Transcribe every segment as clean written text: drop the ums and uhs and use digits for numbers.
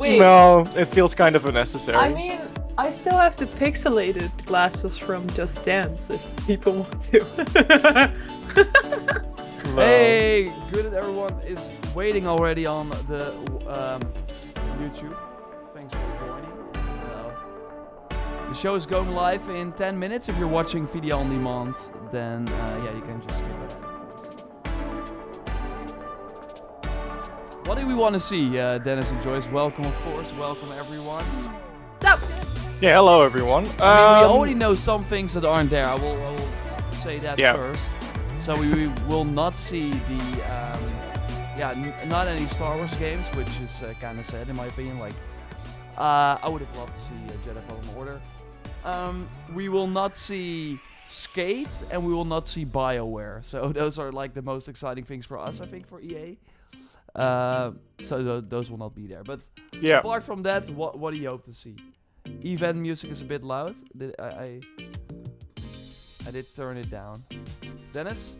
Wait, No, it feels kind of unnecessary. I mean, I still have the pixelated glasses from Just Dance if people want to. Well, Hey, good that everyone is waiting already on the YouTube. Thanks for joining. The show is going live in 10 minutes. If you're watching video on demand, then yeah, you can just skip it out, of course. What do we want to see, Dennis and Joyce? Welcome, of course. Welcome, everyone. Stop. yeah, hello everyone. I mean, we already know some things that aren't there. I will say that Yeah. first. So we will not see the, not any Star Wars games, which is kind of sad in my opinion. Like, I would have loved to see Jedi Fallen Order. We will not see Skate, and we will not see BioWare. So those are like the most exciting things for us, I think, for EA. So those will not be there. But Yeah. apart from that, what do you hope to see? Event music is a bit loud. I did turn it down. Dennis?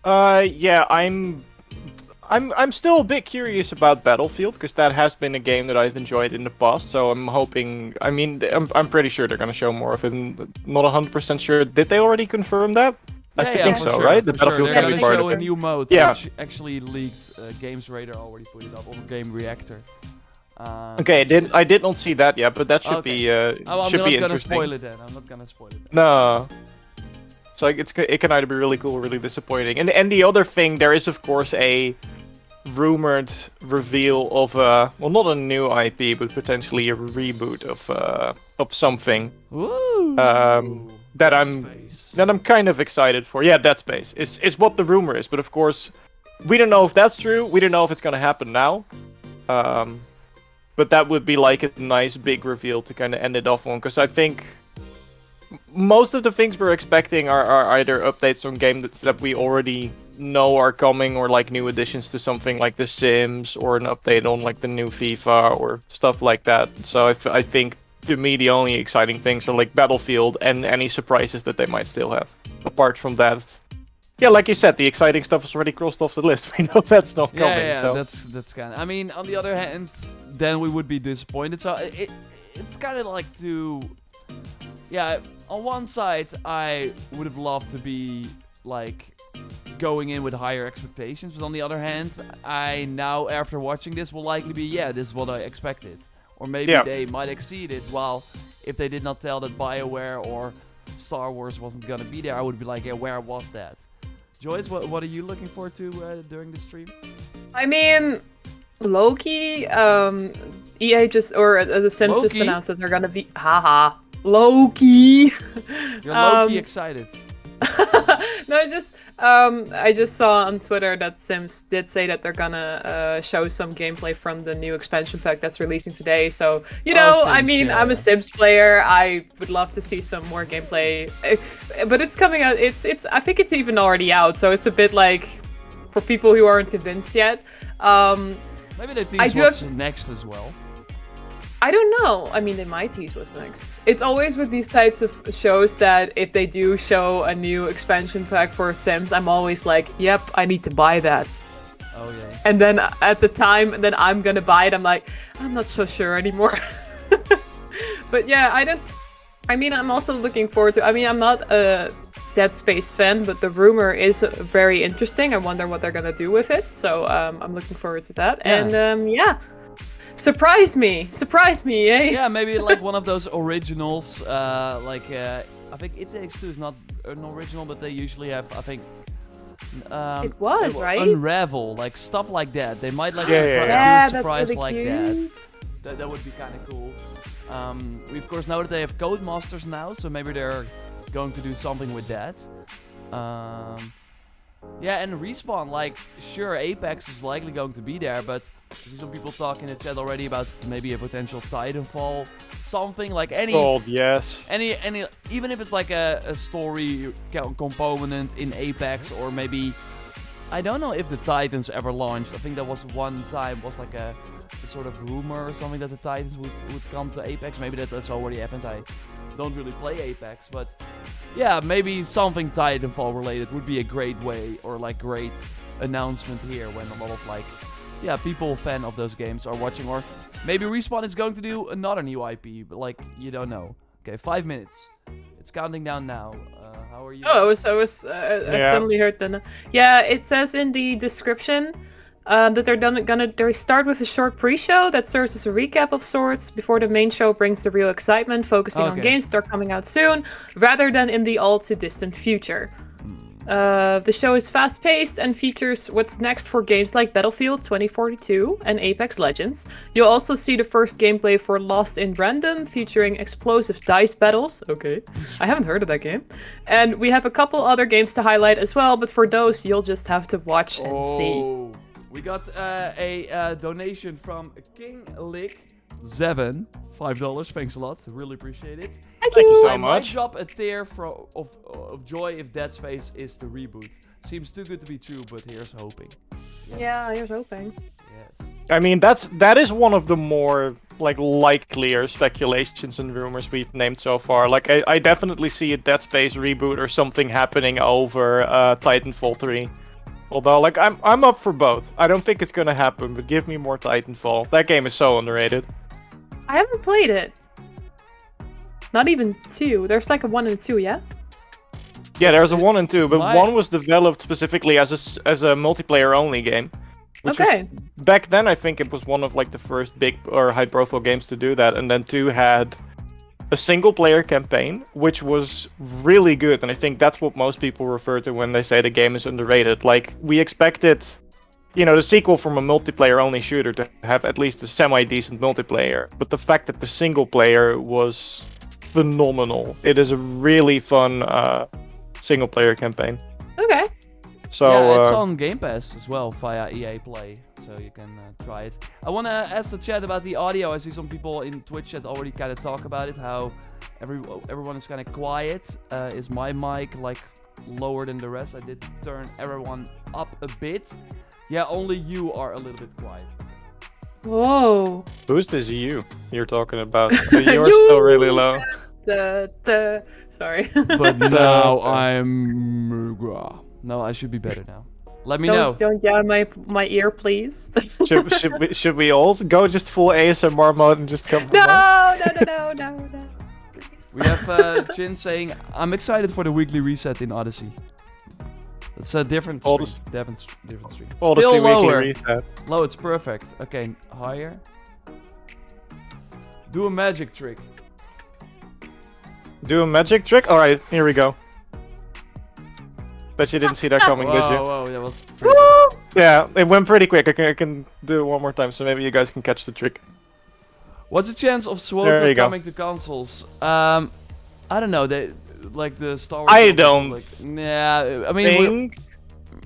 Yeah, I'm still a bit curious about Battlefield because that has been a game that I've enjoyed in the past. So I'm hoping. I mean, I'm pretty sure they're gonna show more of it. Not 100% sure. Did they already confirm that? I think for so, sure, right? For The Battlefield's They're gonna be gonna part show of a it. new mode, Yeah. which actually leaked. Games Radar already put it up on Game Reactor. Okay, I did not see that yet, but that should Okay. be I'm should not be gonna interesting. spoil it then. I'm not gonna spoil it. No. So like, it can either be really cool or really disappointing. And the other thing, there is of course a rumored reveal of well, not a new IP, but potentially a reboot of something Woo! that I'm kind of excited for. Yeah, Dead Space is what the rumor is, but of course we don't know if that's true. We don't know if it's gonna happen now. But that would be like a nice big reveal to kind of end it off on, because I think most of the things we're expecting are either updates on games that we already know are coming, or like new additions to something like The Sims, or an update on like the new FIFA or stuff like that. So I think to me the only exciting things are like Battlefield and any surprises that they might still have. Apart from that, yeah, like you said, the exciting stuff is already crossed off the list. We know that's not coming. Yeah, so. that's kind of. I mean, on the other hand, then we would be disappointed. So it's kind of like to, yeah. On one side, I would have loved to be like going in with higher expectations, but on the other hand, I now after watching this will likely be, yeah, this is what I expected, or maybe they might exceed it. While if they did not tell that BioWare or Star Wars wasn't gonna be there, I would be like, yeah, where was that? Joyce, what are you looking forward to during the stream? I mean, Loki, EA just, or The Sims just Loki? announced that they're gonna be, haha, Loki. You're Loki excited. No, I just saw on Twitter that Sims did say that they're gonna show some gameplay from the new expansion pack that's releasing today. So, you know, Sims, I mean, I'm a Sims player. I would love to see some more gameplay, but it's coming out. I think it's even already out. So it's a bit like for people who aren't convinced yet. Maybe they tease what's next as well. I don't know. I mean, they might tease what's next. It's always with these types of shows that if they do show a new expansion pack for Sims, I'm always like, yep, I need to buy that. Oh, yeah. And then at the time that I'm gonna buy it, I'm like, I'm not so sure anymore. But yeah, I'm also looking forward to, I'm not a Dead Space fan, but the rumor is very interesting. I wonder what they're gonna do with it. So I'm looking forward to that. Yeah. And yeah. Surprise me, eh? Yeah, maybe like one of those originals, I think It Takes Two is not an original, but they usually have, I think, it was, right? Unravel, like stuff like that. They might like do that's a surprise really like cute. that would be kind of cool. We of course know that they have Codemasters now, so maybe they're going to do something with that. Yeah, and Respawn, like, sure, Apex is likely going to be there, but I see some people talking in the chat already about maybe a potential Titanfall, something like any, even if it's like a story component in Apex, or maybe, I don't know if the Titans ever launched. I think that was one time, was like a sort of rumor or something that the Titans would come to Apex. Maybe that's already happened. I don't really play Apex, but yeah, maybe something Titanfall related would be a great way, or like great announcement here, when a lot of like yeah, people fan of those games are watching, or maybe Respawn is going to do another new IP, but like you don't know. Okay, 5 minutes. It's counting down now. How are you? Oh, I guys? was I suddenly heard the. Yeah, it says in the description that they start with a short pre-show that serves as a recap of sorts before the main show brings the real excitement, focusing on Okay. games that are coming out soon, rather than in the all too distant future. The show is fast-paced and features what's next for games like Battlefield 2042 and Apex Legends. You'll also see the first gameplay for Lost in Random, featuring explosive dice battles. Okay, I haven't heard of that game. And we have a couple other games to highlight as well, but for those, you'll just have to watch and see. Oh, we got a donation from King Lick 7, $5. Thanks a lot. Really appreciate it. Thank Thank you you. so I might much. drop a tear of joy if Dead Space is the reboot. Seems too good to be true, but here's hoping. Yes. Yeah, here's hoping. Yes. I mean, that is one of the more likelier speculations and rumors we've named so far. Like, I definitely see a Dead Space reboot or something happening over Titanfall 3. Although, like, I'm up for both. I don't think it's gonna happen, but give me more Titanfall. That game is so underrated. I haven't played it. Not even 2. There's like a 1 and 2, yeah? Yeah, there's a 1 and 2, but My- 1 was developed specifically as a multiplayer only game. Which Okay. was, back then, I think it was one of like the first big or high profile games to do that, and then 2 had a single player campaign, which was really good, and I think that's what most people refer to when they say the game is underrated. Like, we expected, you know, the sequel from a multiplayer only shooter to have at least a semi-decent multiplayer, but the fact that the single player was phenomenal. It is a really fun single player campaign. Okay. So yeah, it's on Game Pass as well via EA Play, so you can try it. I want to ask the chat about the audio. I see some people in Twitch chat already kind of talk about it, how everyone is kind of quiet. Is my mic like lower than the rest? I did turn everyone up a bit. Yeah, only you are a little bit quiet. Whoa. who's this you you're talking about? You're still really low. Sorry. But now I'm... No, I should be better now. Let me know. Don't yell in my ear, please. Should we all go just full ASMR mode and just come? No. Please. We have Chin saying, I'm excited for the weekly reset in Odyssey. It's a different All stream. Different stream. Odyssey Still weekly lower. reset. Low, it's perfect. Okay, higher. Do a magic trick. Do a magic trick? Alright, here we go. Bet you didn't see that coming, did you? Whoa, that was pretty good. Yeah, it went pretty quick. I can do it one more time, so maybe you guys can catch the trick. What's the chance of There you SWOTR go. coming to consoles? I don't know. They like the Star Wars. I games, don't Like, yeah, I mean, Think...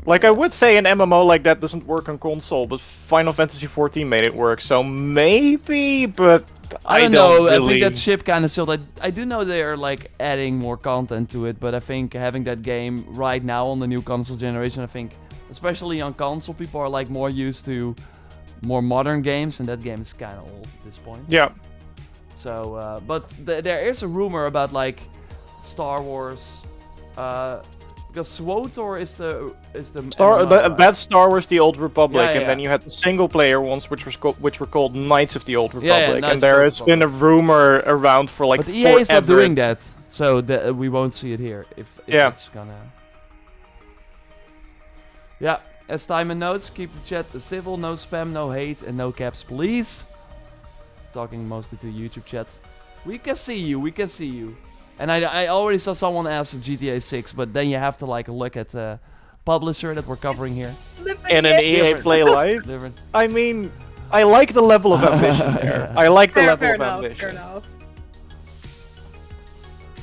Like, I would say an MMO like that doesn't work on console, but Final Fantasy XIV made it work, so maybe, but I don't know. really... I think that ship kind of sailed. I do know they're like adding more content to it, but I think having that game right now on the new console generation, I think, especially on console, people are like more used to more modern games, and that game is kind of old at this point. Yeah. So, but there is a rumor about like Star Wars, because SWOTR is the MMO, right? That's Star Wars: The Old Republic, Yeah, and then you had the single-player ones, which were called Knights of the Old Republic, Yeah, Knights and of there the has been a rumor around for like But EA is not forever. doing that, so we won't see it here. If Yeah. it's gonna. Yeah, as time and notes, keep the chat civil, no spam, no hate, and no caps, please. Talking mostly to YouTube chat. We can see you. And I already saw someone ask GTA 6, but then you have to like look at the publisher that we're covering here. In an EA Different. Play Live. Different. I mean, I like the level of ambition there. I like the level Fair of enough, ambition. fair enough.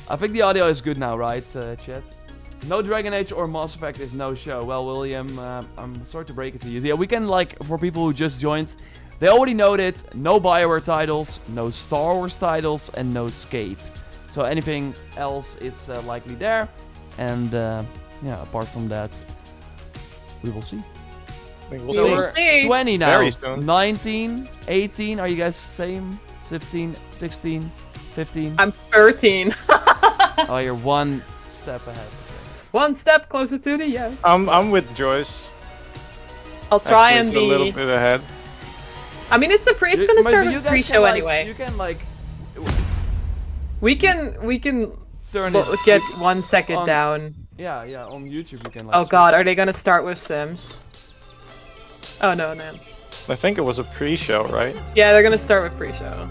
I think the audio is good now, right, chat? No Dragon Age or Mass Effect is no show. Well, William, I'm sorry to break it to you. Yeah, we can, like, for people who just joined, they already know that no BioWare titles, no Star Wars titles, and no Skate. So anything else is likely there. And, yeah, apart from that, we will see. We'll So see. we're see. 20 now. Very soon. 19, 18, are you guys same? 15, 16, 15? I'm 13. Oh, you're one step ahead. One step closer to the yes. I'm with Joyce. I'll try Actually, and it's a little be. bit ahead. I mean, it's You- gonna start but you with guys pre-show can, like, anyway. You can like We can turn well, it. get 1 second on- down. Yeah, on YouTube you can. Like, Oh god, are they gonna start with Sims? Oh no, man. I think it was a pre-show, right? Yeah, they're gonna start with pre-show.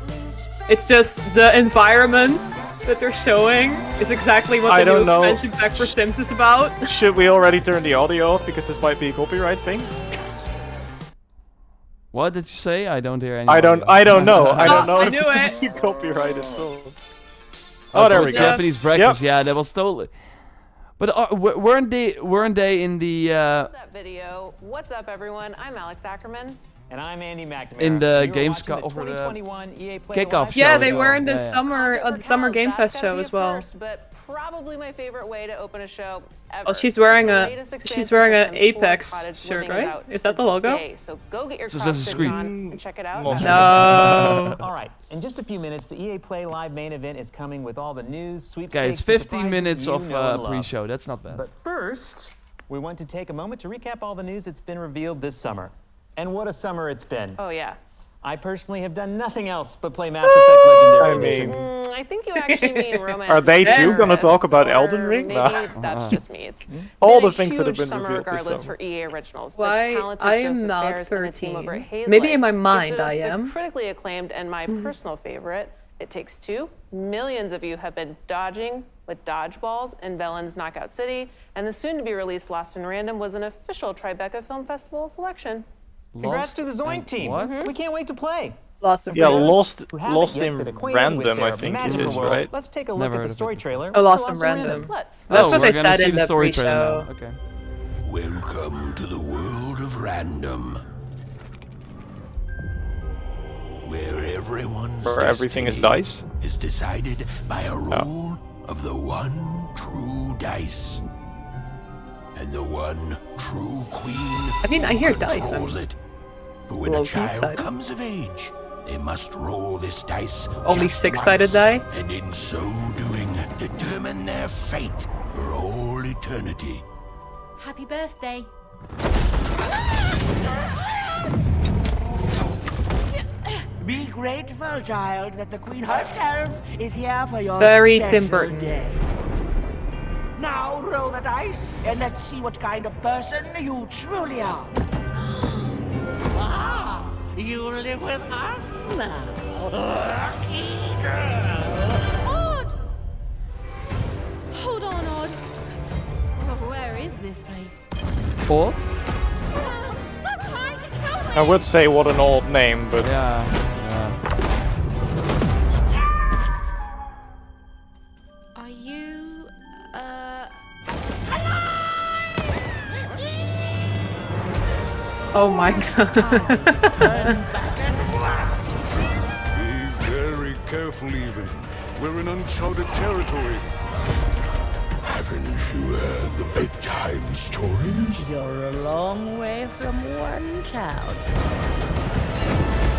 It's just the environment that they're showing is exactly what I the new don't know. expansion pack for Sims is about. Should we already turn the audio off because this might be a copyright thing? What did you say? I don't hear any. I don't know. I don't know I if knew this it. is a copyrighted song. Oh, there it's we go. Japanese breakfast. Yeah, that was totally. But weren't they in the That video. What's up, everyone? I'm Alex Ackerman. And I'm Andy McNamara. in the You were Games watching over the 2021 EA Play kickoff Live show? Yeah, as they well. were in the Yeah, yeah. summer Game Fest show as well. First, but probably my favorite way to open a show ever. Oh, she's wearing The a latest she's expansion wearing for an Sims 4 Apex Cottage shirt, Living right? out Is that the logo? today. So go get your It's Assassin's costumes Creed. on and check it out. Monster. No. All right, in just a few minutes, the EA Play Live main event is coming with all the news, sweepstakes, Okay, it's and 15 surprises minutes you of know and love. pre-show. That's not bad. But first, we want to take a moment to recap all the news that's been revealed this summer. And what a summer it's been. Oh yeah. I personally have done nothing else but play Mass Effect Legendary I Edition. mean, I think you actually mean romance. Are they too gonna talk about or Elden Ring? Maybe Nah. that's just me. It's All been a the things that have huge been summer revealed this regardless summer. for EA Originals. The Why? talented I am Joseph not Fares and the team over at 13. Hazelight Maybe in my mind gifted us I the am. critically acclaimed and my personal favorite, It Takes Two. Millions of you have been dodging with dodgeballs in Velen's Knockout City, and the soon-to-be-released Lost in Random was an official Tribeca Film Festival selection. Congrats to the Zoink and team. what? We can't wait to play. Lost of yeah, Random. Lost Who haven't Lost yet in been acquainted with Random, I their think it magical is, world, right? Let's take a look Never at heard the of story it. trailer. Oh, Lost for in Random. Let's. That's Oh, what we're they gonna said see in the the story trailer pre-show. now. Okay. Welcome to the world of random. Where everyone's Where everything is destiny dice? is decided by a roll of the one true dice. And the one true queen I mean, I hear dice. controls it. But when a Low-key child excited. comes of age, they must roll this dice Only just six-sided once, die? and in so doing, determine their fate for all eternity. Happy birthday. Be grateful, child, that the Queen herself is here for your Very special Tim Burton. day. Now roll the dice, and let's see what kind of person you truly are. Ah, you live with us now. Lucky girl. Odd! Hold on, Odd. Oh, where is this place? Odd? Stop trying to kill me! I would say what an old name, but Yeah. Are you, Oh my god. Turn back and blast. Be very careful, even. We're in uncharted territory. Haven't you heard the bedtime stories? You're a long way from one town.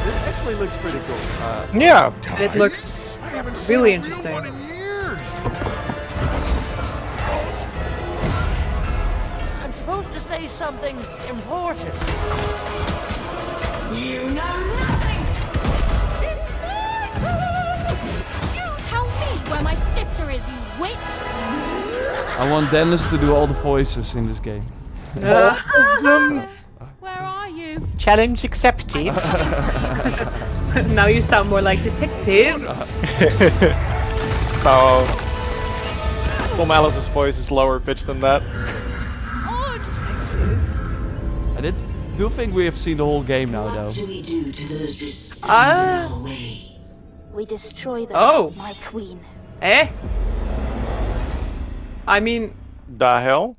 This actually looks pretty cool. yeah. It looks really interesting. I'm supposed to say something important. You know nothing! It's You tell me where my sister is, you witch! I want Dennis to do all the voices in this game. Where are you? Challenge accepted. Now you sound more like detective. No. Tom Alice's voice is lower pitched than that. Odd! I do think we have seen the whole game now, though. do we do to those just Ah. We destroy them, Oh. my queen. Eh? I mean, The hell?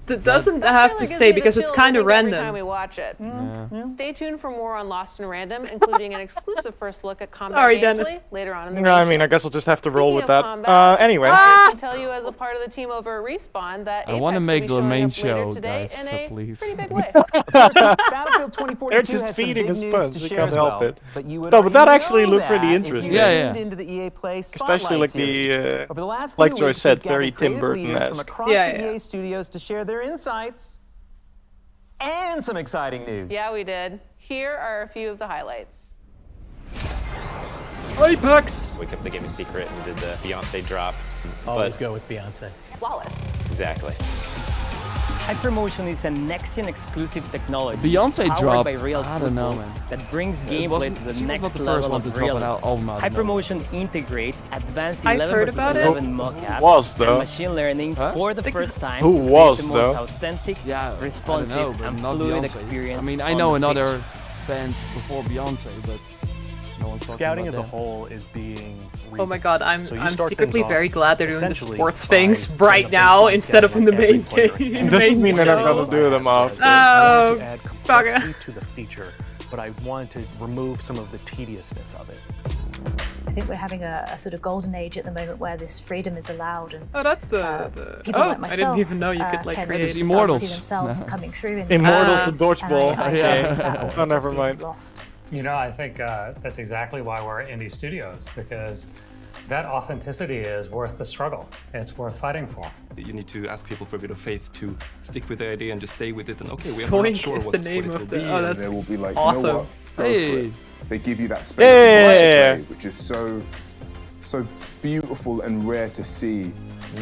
doesn't That have really to gives say me the because it's chills, kind I of think, every time random. we watch it. Yeah. Stay tuned for more on Lost in Random, including an exclusive first look at combat Sorry, gameplay Dennis. later on in the No, I main mean, show. I guess I'll just have to roll with Speaking that. of combat, Anyway. I can tell you as a part of the team over at Respawn that I want to Apex make will be the showing main up later show, today guys, in so a please. pretty big way. Battlefield 2042 They're just has some feeding big us news puns, to we share can't as help well. it. But you would No, but already that actually know looked pretty that if you interesting. Yeah, tuned yeah. into the EA Play Especially like Spotlight series. the, Over the last like few Joy weeks, said, we've very gathered Tim creative leaders Burton-esque. from across Yeah, the yeah. EA studios to share their insights and some exciting news. Yeah, we did. Here are a few of the highlights. Apex! We kept the game a secret and did the Beyonce drop. Always go with Beyonce. Flawless. Exactly. Hypermotion is a next-gen exclusive technology Beyonce powered drop. by real I don't know, football man. that brings It gameplay wasn't- to the she was next not the first level one to of drop an realism. album out of Hypermotion integrates advanced I've 11 heard versus about it. 11 mocap Was, and though? machine learning for the first time Who to create was, the most though? authentic, Yeah, responsive, I don't know, but and not fluid Beyonce. experience. I mean, I on know the another pitch. band before Beyonce, but no one's talking Scouting about as a them. whole is being. Oh my god, I'm So you I'm start secretly things off very glad they're doing the essentially sports by things putting right up now big instead of in the every main player game. can. Doesn't main mean they're not show. gonna do them after. Oh, I wanted to add bugger. complexity to the feature, but I wanted to remove some of the tediousness of it. I think we're having a sort of golden age at the moment where this freedom is allowed, and Oh, that's the people oh, like I myself didn't even know you could like can create start to Immortals. see themselves No. coming through in Immortals these to games, dodgeball. and I Okay. think that Oh, never authenticity is mind. lost. You know, I think that's exactly why we're indie studios, because that authenticity is worth the struggle. It's worth fighting for. You need to ask people for a bit of faith to stick with the idea and just stay with it. And okay, we're Zoink not sure is what, the what name it of will the. be. Oh, that's There will be like, awesome. you know what? Go for Hey. it. They give you that space Yeah. to play, which is so beautiful and rare to see.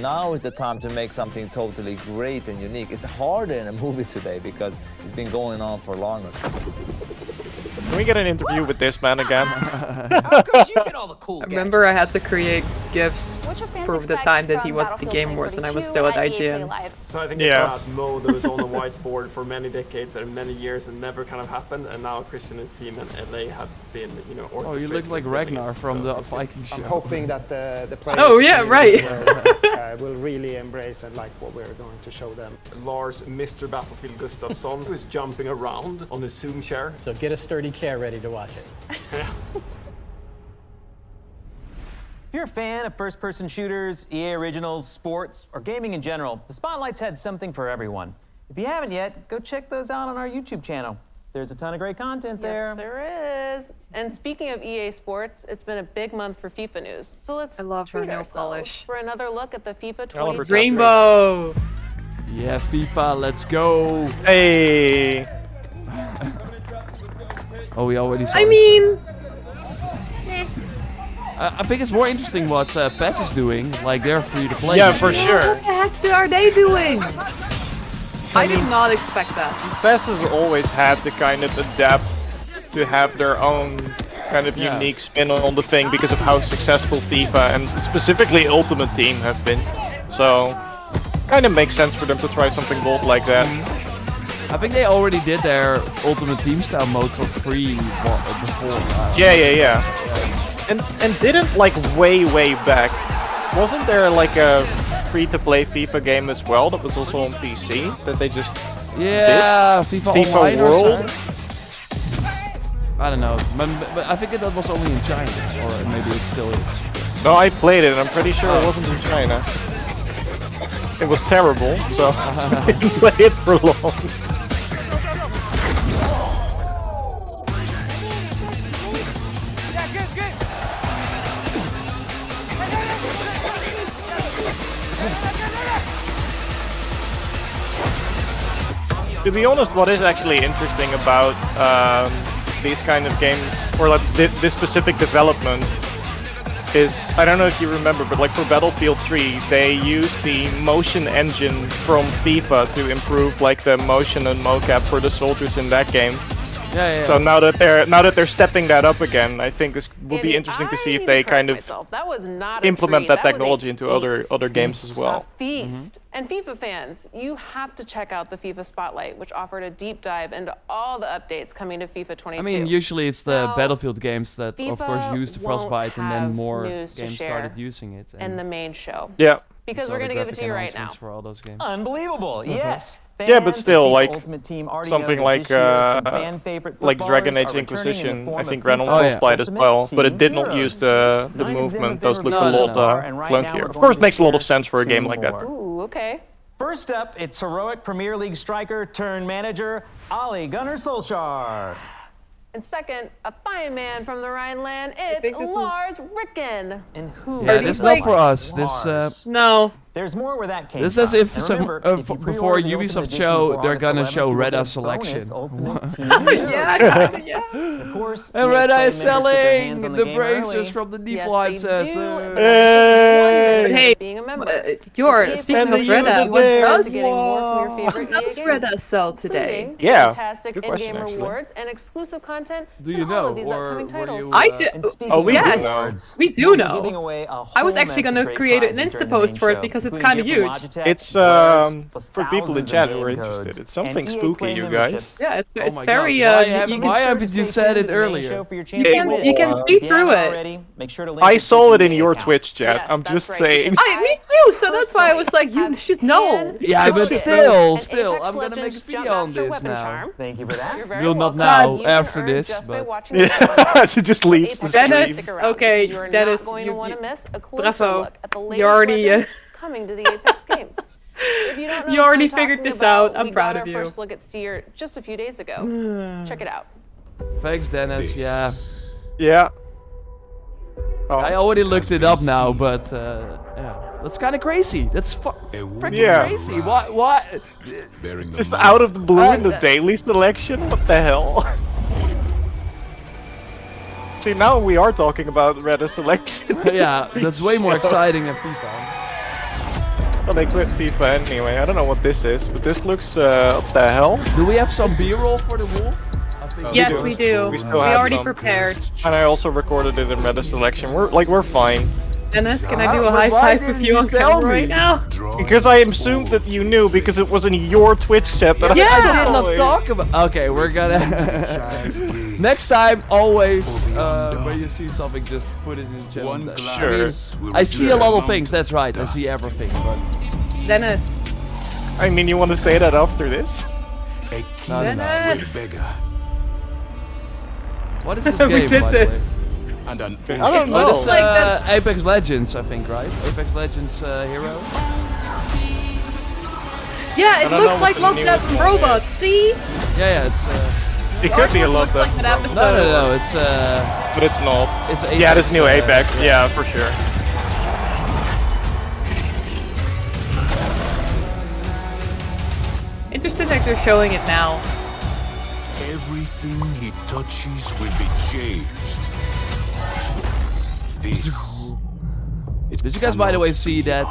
Now is the time to make something totally great and unique. It's harder in a movie today because it's been going on for longer. Can we get an interview with this man again? How could you get all the cool I remember I had to create GIFs for the time that he was at the Game Awards and I was still at IGN. So I think Yeah. it's that mode that was on the whiteboard for many decades and many years and never kind of happened, and now Chris and his team and LA have been, you know, Oh, you look orchestrating like building Ragnar it. from So the it's- Viking show. I'm hoping that the players Oh, yeah, right. will really embrace and like what we're going to show them. Lars, Mr. Battlefield Gustafsson, who's jumping around on his Zoom chair. So get a sturdy chair ready to watch it. If you're a fan of first-person shooters, EA Originals, sports, or gaming in general, the Spotlight's had something for everyone. If you haven't yet, go check those out on our YouTube channel. There's a ton of great content there. Yes, there is. And speaking of EA Sports, it's been a big month for FIFA news. So let's love her treat nail ourselves polish. for another look at the FIFA I love her 22. Rainbow. Yeah, FIFA, let's go. Hey. Oh, we already saw I this. mean, I think it's more interesting what PES is doing. Like, they're free to play. Yeah, for sure. what the heck are they doing? I did not expect that. PES has always had to kind of adapt to have their own kind of Yeah. unique spin on the thing because of how successful FIFA and specifically Ultimate Team have been. So, kind of makes sense for them to try something bold like that. I think they already did their Ultimate Team style mode for free before. Yeah. And didn't like way back. Wasn't there like a free-to-play FIFA game as well that was also on PC that they just Yeah, did? FIFA FIFA Online World? or something. I don't know, but I think that was only in China, or maybe it still is. No, I played it and I'm pretty sure it wasn't in China. It was terrible, so I didn't play it for long. To be honest, what is actually interesting about these kind of games, or like this specific development, is, I don't know if you remember, but like for Battlefield 3, they used the motion engine from FIFA to improve like the motion and mocap for the soldiers in that game. Yeah. So now that they're stepping that up again, I think this would be interesting to see if they kind of That was not a implement treat. that was a technology into other games as well. A feast. And FIFA fans, you have to check out the FIFA Spotlight, which offered a deep dive into all the updates coming to FIFA 22. I mean, usually it's the Now, Battlefield games that, of course, FIFA used won't Frostbite, and then have more news to games share started using it. in the main show. Yeah. Because saw we're the going to give it to graphic you right now. announcements for all those games. Unbelievable, yes. Yeah, but Fans still, of like Ultimate Team already something know that like this year some fan-favorite like Dragon footballers Age are returning in the Inquisition, form I of think FIFA ran on Oh, yeah. Frostbite as Ultimate well, but it Team did not Heroes. use the 9 of them movement. have Those been looked a revealed lot so far, and right now clunkier. we're Of going course, to makes a lot of share sense for a game 2 like that. more. Ooh, okay. First up, it's heroic Premier League striker turned manager Ole Gunnar Solskjaer. And second, a fine man from the Rhineland, it's Lars Ricken. And who? Yeah, this is not for us. This no. There's more where that came this from. as if And some remember, if you before pre-order the Ubisoft Ultimate show Edition they're for gonna August show 11th, Reda you get selection. bonus Ultimate Team Yeah, kinda, yeah. And of course, And EA Reda Play is members get their selling hands on the game braces early. from the Yes, Niflheim they set. do, but that's just 1 minute Hey, of being a member. Yor, speaking And of the Reda, Unity what Bears. does What does Reda sell today? including Yeah, fantastic good question, in-game actually. rewards and exclusive content Do in you all know, of these or upcoming were titles. you, I do. And speaking Oh, of we do yes, rewards, we do we'll be giving know. away a I was whole actually mess of gonna great create an prizes Insta during the post main for it show, because it's including kinda gift from huge. Logitech, It's Wares, plus for people in thousands of chat who are game codes, interested. It's and something EA spooky, Play you memberships. guys. Yeah, it's, Oh it's my very. God. You Why can, haven't you said it earlier? you can see through it. Make sure to link I it to saw it in EA your accounts. Twitch chat. Yes, I'm that's just right, saying. because Me too. So that's why I was like, you should know. Yeah, but Apex still, I'm gonna make a Legends video on Jumpmaster this weapon now. charm. Thank you for that. You're very Will not welcome. now, You can after earn this, just by but- watching the show. Yeah, she just leaves the Apex stream. Dennis, stick around, okay, because you are Dennis, not going to want to miss a closer bravo. look at the You latest already, legends coming to the Apex games. If you don't know You what already I'm figured talking this about, out. I'm we proud got of our you. first look at Seer just a few days ago. Check it out. Thanks, Dennis. Yeah. Yeah. Oh. I already looked it up now, but yeah, that's kind of crazy. That's freaking Yeah. crazy. What? Just out of the blue in the daily selection? What the hell? See, now we are talking about Reda selection. Yeah, that's way more exciting than FIFA. Well, they quit FIFA anyway. I don't know what this is, but this looks, what the hell? Do we have some B-roll for the wolf? I think Yes, we do. We still We have already some. prepared. And I also recorded it in Reda selection. We're fine. Dennis, can I do a But high why five didn't with you you on tell camera right me? now? Because I assumed that you knew, because it was in your Twitch chat that Yeah, I saw I did not it. talk about. Okay, we're gonna. Next time, always, when you see something, just put it in the chat. Sure. I see a lot of things. That's right. I see everything, but. Dennis. I mean, you want to say that after this? No, no, no. Dennis. What is this We game, did by the way? this. And an I don't know. What is like that- Apex Legends, I think, right? Apex Legends Hero? Yeah, it don't looks know like what the Love, newest Death, and one Robots. See? Yeah, it's. It could be a Artwork lot looks like of that No, episode. no, it's. but it's not. It's Apex, Yeah, this new Apex. Yeah, for sure. Interesting that they're showing it now. everything he touches will be changed. This Did you guys, by the way, see that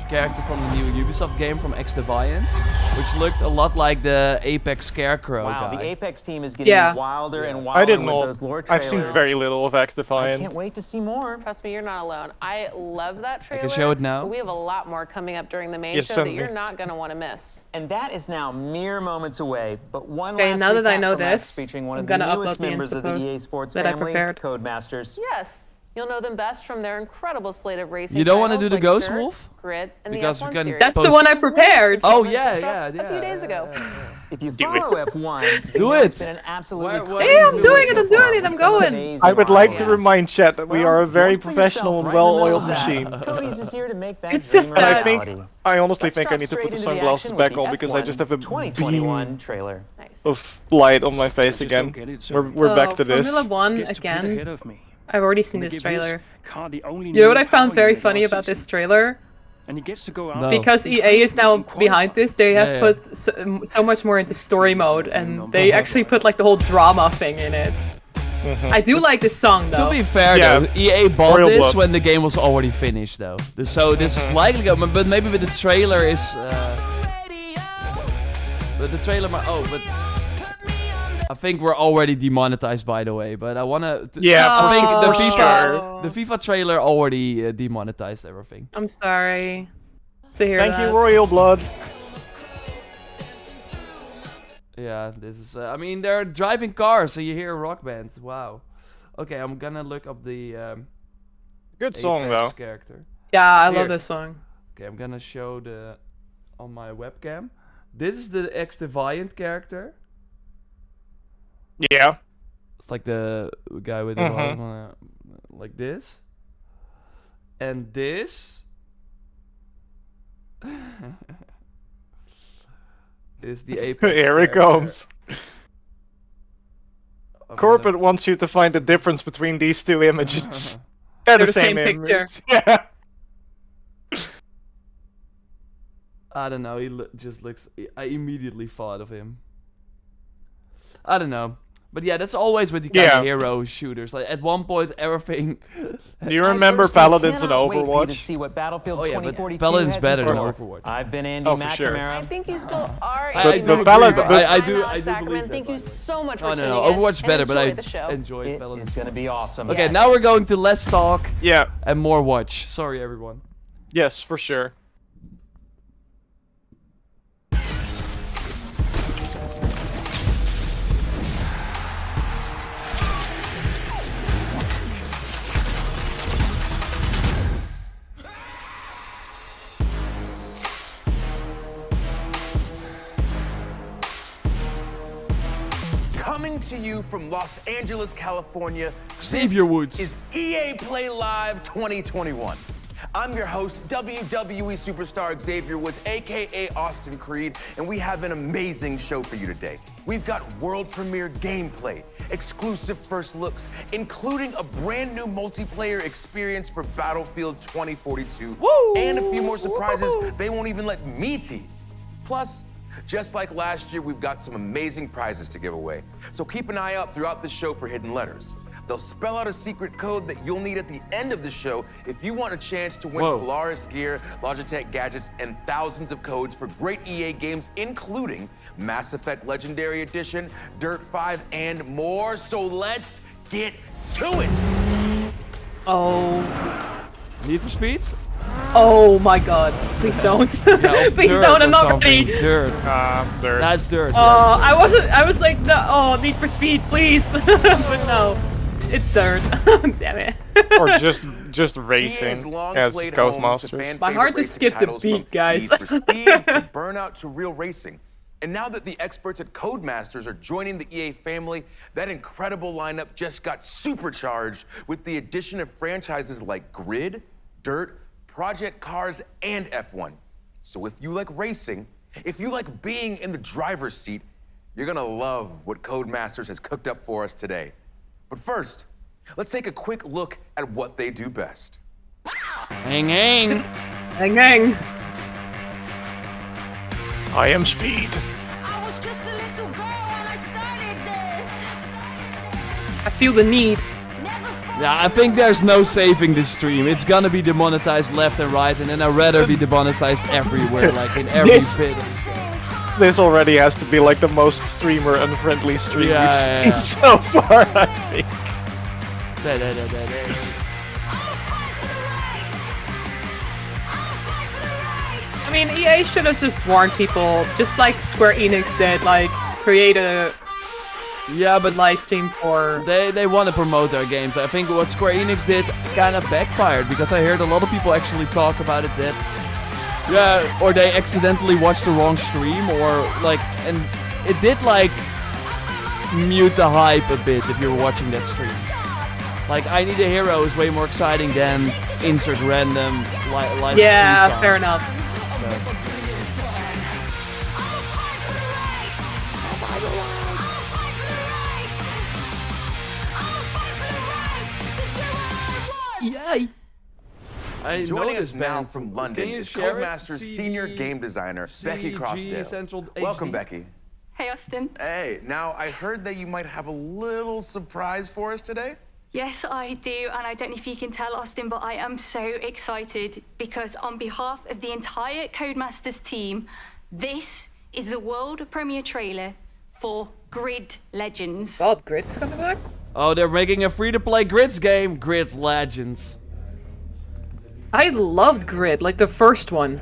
character from the new Ubisoft game from X Defiant? Which looked a lot like the Apex Scarecrow Wow, guy. the Apex team is getting Yeah. wilder and wilder I didn't with know. those lore I've trailers. seen very little of X I Defiant. can't wait to see more. Trust me, you're not alone. I love that trailer. show it now. But we have a lot more coming up during the main Yes, show send that you're me. not going to want to miss. And that is now mere moments away. But one Okay, last now that I recap know from X this, featuring one I'm of the gonna newest upload the members Insta of the post EA Sports that I family, prepared. Codemasters. Yes, you'll know them best from their incredible slate of racing You don't want to titles do the like Ghost Dirt, Wolf? Grid, and Because the we F1 can series. That's the post- one I prepared. Oh, Just yeah, dropped yeah. A few days ago. If you follow F1, Do it's it. been an absolutely Why- Hey, I'm crazy doing year it, I'm so far doing it, with I'm some going. amazing I would like to ideas. remind chat that we Well, are a very don't put professional yourself and right in the well-oiled middle of that. machine. Cody's is here to make that It's just dream a that- And reality. I honestly Let's think I jump need to straight put the into sunglasses action back with the on because I F1 just have a 2021 beam trailer. Nice. of light on my face again. We're back to this. Formula One again. I've already seen this trailer. You know what I found very funny about this trailer? And he gets to go out No. Because EA is now behind this, they have Yeah, put so much more into story mode, and they actually put like the whole drama thing in it. I do like this song though. To be fair Yeah. though, EA bought Royal this Blood. when the game was already finished though. So this is likely, but maybe with the trailer is... but the trailer but... I think we're already demonetized, by the way, but I wanna... Yeah, I think the for FIFA, sure. the FIFA trailer already demonetized everything. I'm sorry to hear Thank that. you, Royal Blood. Yeah, this is... I mean, they're driving cars, so you hear a rock band. Wow. Okay, I'm gonna look up the... Good song Apex though. character. Yeah, I Here. love this song. Okay, I'm gonna show the... on my webcam. This is the X Defiant character. Yeah. It's like the guy with the long, like this. And this is the Apex Here it character. comes. Corporate wants you to find the difference between these two images. They're the same picture. image. Yeah. I don't know. He just looks. I immediately thought of him. I don't know. But yeah, that's always with the kind of hero shooters. Like at one point, everything. Do you remember Paladins and Overwatch? To see what Battlefield Oh yeah, but 2042 Paladin's has better in than store. Overwatch. I've been Andy Oh, for sure. McNamara. I think you still are. I Andy do McNamara. Paladin, but I'm do Alex believe Ackerman. that, Thank you so much No, for no, tuning no. in. Overwatch and better, but enjoy I the show. enjoy Paladin. It's gonna be awesome. Okay, now we're going to less talk. Yeah. And more watch. Sorry, everyone. Yes, for sure. Coming to you from Los Angeles, California, Xavier Woods is EA Play Live 2021. I'm your host, WWE superstar Xavier Woods, aka Austin Creed, and we have an amazing show for you today. We've got world premiere gameplay, exclusive first looks, including a brand new multiplayer experience for Battlefield 2042, and a few more surprises they won't even let me tease. Plus, just like last year, we've got some amazing prizes to give away. So keep an eye out throughout the show for hidden letters. They'll spell out a secret code that you'll need at the end of the show if you want a chance to win Polaris gear, Logitech gadgets, and thousands of codes for great EA games, including Mass Effect Legendary Edition, Dirt 5, and more. So let's get to it. Oh. Need for Speed? Oh my god. Please don't. Please don't, I'm not ready. Dirt. Dirt. That's dirt. Oh, I was like, no, oh, Need for Speed, please. But no. It's dirt. Damn it. Or just racing as Ghostmasters. My heart just skipped a beat, guys. Need for Speed to Burnout to real racing. And now that the experts at Codemasters are joining the EA family, that incredible lineup just got supercharged with the addition of franchises like Grid, Dirt, Project Cars, and F1. So if you like racing, if you like being in the driver's seat, you're gonna love what Codemasters has cooked up for us today. But first, let's take a quick look at what they do best. Hang, hang. Hang, hang. I am Speed. I was just a little girl when I started this. I feel the need. Yeah, I think there's no saving this stream. It's gonna be demonetized left and right, and then I'd rather be demonetized everywhere, like in every bit. This already has to be like the most streamer-unfriendly stream we've seen so far, I think. I mean, EA should have just warned people, just like Square Enix did, like, create a live stream for... They want to promote their games. I think what Square Enix did kind of backfired, because I heard a lot of people actually talk about it that... Yeah, or they accidentally watched the wrong stream, or like, and it did like mute the hype a bit if you were watching that stream. Like, I Need a Hero is way more exciting than insert random live. Yeah, fair enough. Yay! Joining us now from London is Codemasters Senior Game Designer, Becky Crossdale. Welcome, Becky. Hey, Austin. Hey, now I heard that you might have a little surprise for us today. Yes, I do, and I don't know if you can tell, Austin, but I am so excited because on behalf of the entire Codemasters team, this is the world premiere trailer for Grid Legends. God, Grid's coming back? Oh, they're making a free-to-play Grids game. Grids Legends. I loved Grid, like the first one.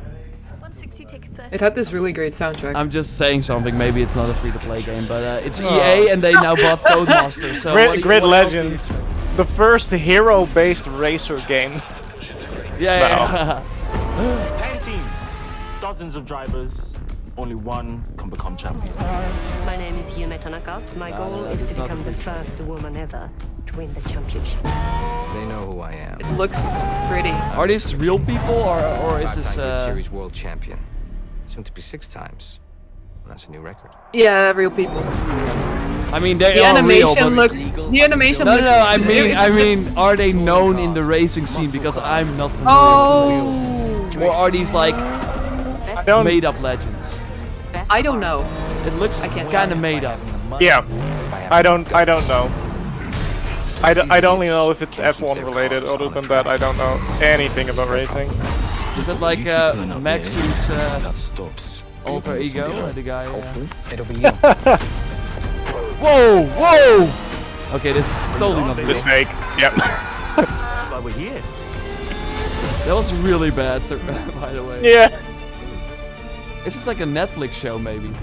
It had this really great soundtrack. I'm just saying something. Maybe it's not a free-to-play game, but it's EA, and they now bought Codemasters. So Grid Legends, the first hero-based racer game. Yeah. 10 teams, dozens of drivers, only one can become champion. My name is Yume Tanaka. My goal is to become the first woman ever to win the championship. They know who I am. It looks pretty. Are these real people, or is this Series world champion, soon to be 6 times. That's a new record. Yeah, real people. I mean, they The are real, animation but looks. The animation no, looks. no, I mean, are they known in the racing scene? Because I'm not familiar with the wheels. Or are these like made-up legends? I don't know. It looks kind of made up. Yeah, I don't know. I don't know if it's F1 related. Other than that, I don't know anything about racing. Is that like Max's alter ego? The guy. It'll be you. Whoa! Whoa! Okay, this is totally not real. It's fake. Yep. That's why we're here. That was really bad, by the way. Yeah. Is this like a Netflix show, maybe?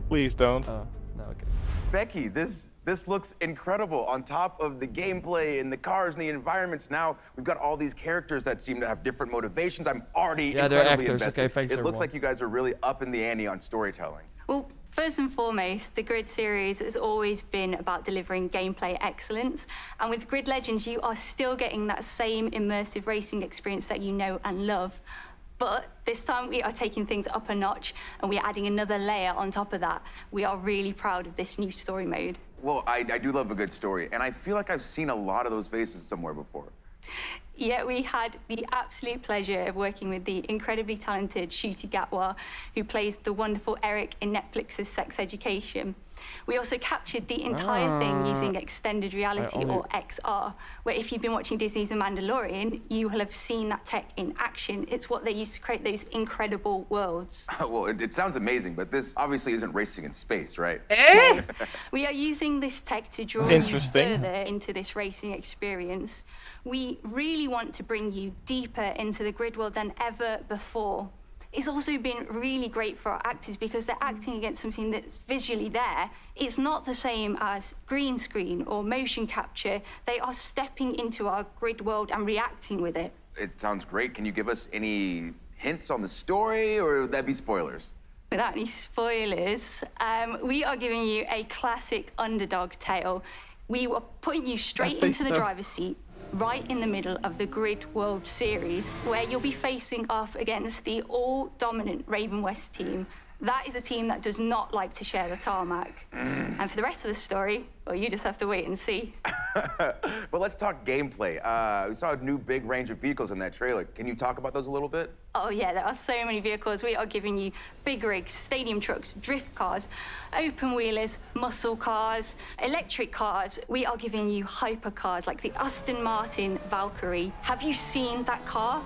Please don't. Oh, no, okay. Becky, this looks incredible. On top of the gameplay and the cars and the environments, now we've got all these characters that seem to have different motivations. I'm already they're incredibly actors. invested. Okay, thanks, it looks everyone. like you guys are really up in the ante on storytelling. Well, first and foremost, the Grid series has always been about delivering gameplay excellence. And with Grid Legends, you are still getting that same immersive racing experience that you know and love. But this time we are taking things up a notch and we're adding another layer on top of that. We are really proud of this new story mode. Well, I do love a good story, and I feel like I've seen a lot of those faces somewhere before. Yeah, we had the absolute pleasure of working with the incredibly talented Ncuti Gatwa, who plays the wonderful Eric in Netflix's Sex Education. We also captured the entire thing using extended reality, or XR, where if you've been watching Disney's The Mandalorian, you will have seen that tech in action. It's what they use to create those incredible worlds. Well, it sounds amazing, but this obviously isn't racing in space, right? Eh? We are using this tech to draw you further into this racing experience. We really want to bring you deeper into the grid world than ever before. It's also been really great for our actors because they're acting against something that's visually there. It's not the same as green screen or motion capture. They are stepping into our grid world and reacting with it. It sounds great. Can you give us any hints on the story, or would that be spoilers? Without any spoilers, we are giving you a classic underdog tale. We are putting you straight into the driver's seat, right in the middle of the Grid World Series, where you'll be facing off against the all-dominant Raven West team. That is a team that does not like to share the tarmac. And for the rest of the story, well, you just have to wait and see. But let's talk gameplay. We saw a new big range of vehicles in that trailer. Can you talk about those a little bit? Oh yeah, there are so many vehicles. We are giving you big rigs, stadium trucks, drift cars, open wheelers, muscle cars, electric cars. We are giving you hypercars like the Aston Martin Valkyrie. Have you seen that car?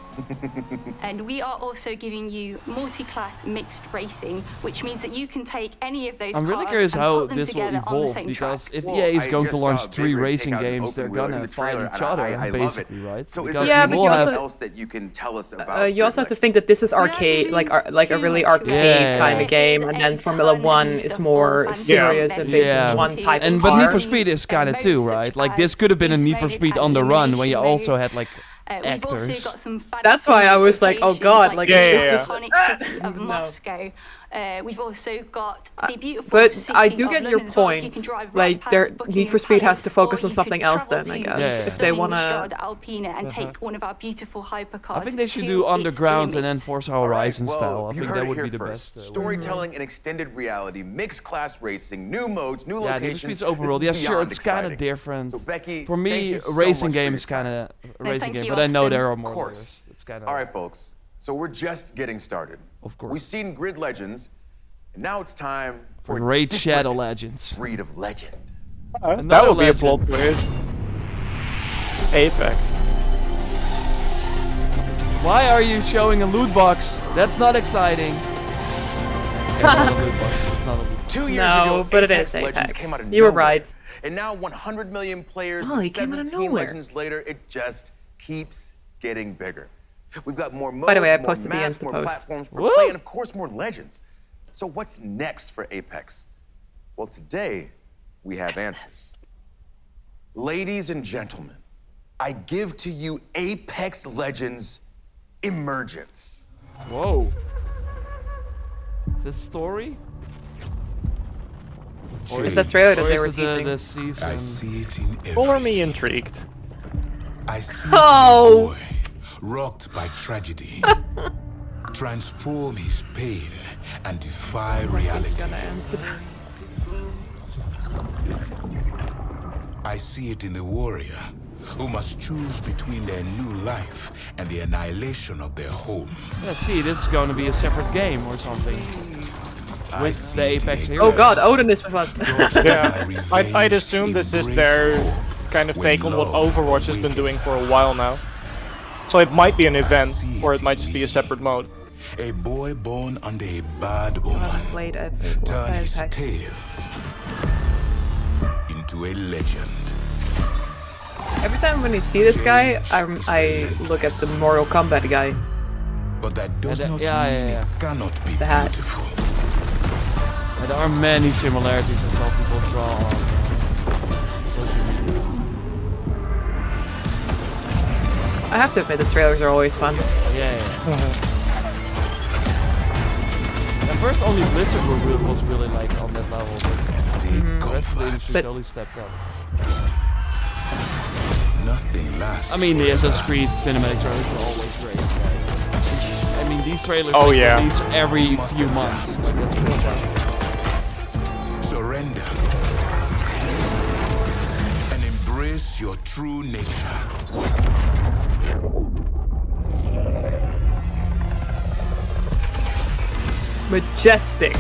And we are also giving you multi-class mixed racing, which means that you can take any of those I'm cars really curious and how put them this will together on the evolve, same because track. if Well, EA is I going to just launch saw 3 Big Rig racing take out an games, open they're wheeler in gonna the fight trailer, each and other, I love basically, it. right? So is Because there Yeah, we but will you have... also- else that you can tell us about? You also have to think that this is arcade, like a really arcade kind of game, and then Formula One is more serious and based on one type of But car. Need for Speed is kind of too, right? Like this could have been a Need for Speed on the run when you also had like We've also actors. got some That's why I was like, oh god, like the this is iconic city of Moscow. We've also got the beautiful But city I do of get your London as well, so you point. can drive right Like, past their Buckingham Need for Speed has to Palace, focus or on you something could else travel then, I to guess. If they stunning wanna. Strada Alpina and take one of our beautiful hypercars. I think they should to do its Underground and then limits. Forza Horizon Well, style. I you think heard that it would here be the first. best. Storytelling and extended reality, mixed class racing, new modes, new Yeah, Need for locations. Speed's open This world. is Yeah, sure, beyond it's kind of exciting. different. So Becky, for thank me, you a so racing much game for is your kind of a racing thank game, you, but I know Austin. there are Of more course. layers. It's kind of All right, folks. So we're just getting started. Of course. We've seen Grid Legends, and now it's time for Raid a Shadow different Legends. breed of legend. That would be a plot twist. Apex. Why are you showing a loot box? That's not exciting. It's not a loot box. It's not a loot box. 2 years No, ago, but it Apex is Legends Apex. came out of You were nowhere. right. And now 100 million players, Oh, and he came out of 17 nowhere. legends later, it just keeps getting bigger. We've got more modes, By the way, I more posted the maps, Insta more post. platforms for Woo! play, and of course more legends. So what's next for Apex? Well, today we have answers. Ladies and gentlemen, I give to you Apex Legends Emergence. Whoa. Is this story? Or Is that trailer that or they is were it teasing? the season? I see it in every Color me intrigued. I see Oh. a boy rocked by tragedy. transform his pain and defy reality. Gonna answer that. I see it in the warrior, who must choose between their new life and the annihilation of their home. Let's see, this is going to be a separate game or something. With the Apex Heroes. Oh god, Odin is with us. Yeah, I'd assume this is their kind of take on what Overwatch has been doing for a while now. So it might be an event, or it might just be a separate mode. A boy born under a bad woman turned his tale into a legend. Every time when I see this guy, I look at the Mortal Kombat guy. But that does not mean it cannot be beautiful. Yeah, there are many similarities I saw people draw on social media. I have to admit, the trailers are always fun. Yeah. At first, only Blizzard was really like on that level, but the rest of the industry totally stepped up. Nothing lasts. I mean, the Assassin's Creed cinematic trailers are always great. I mean, these trailers release every few months. Like, that's really fun. Surrender and embrace your true nature. Majestic.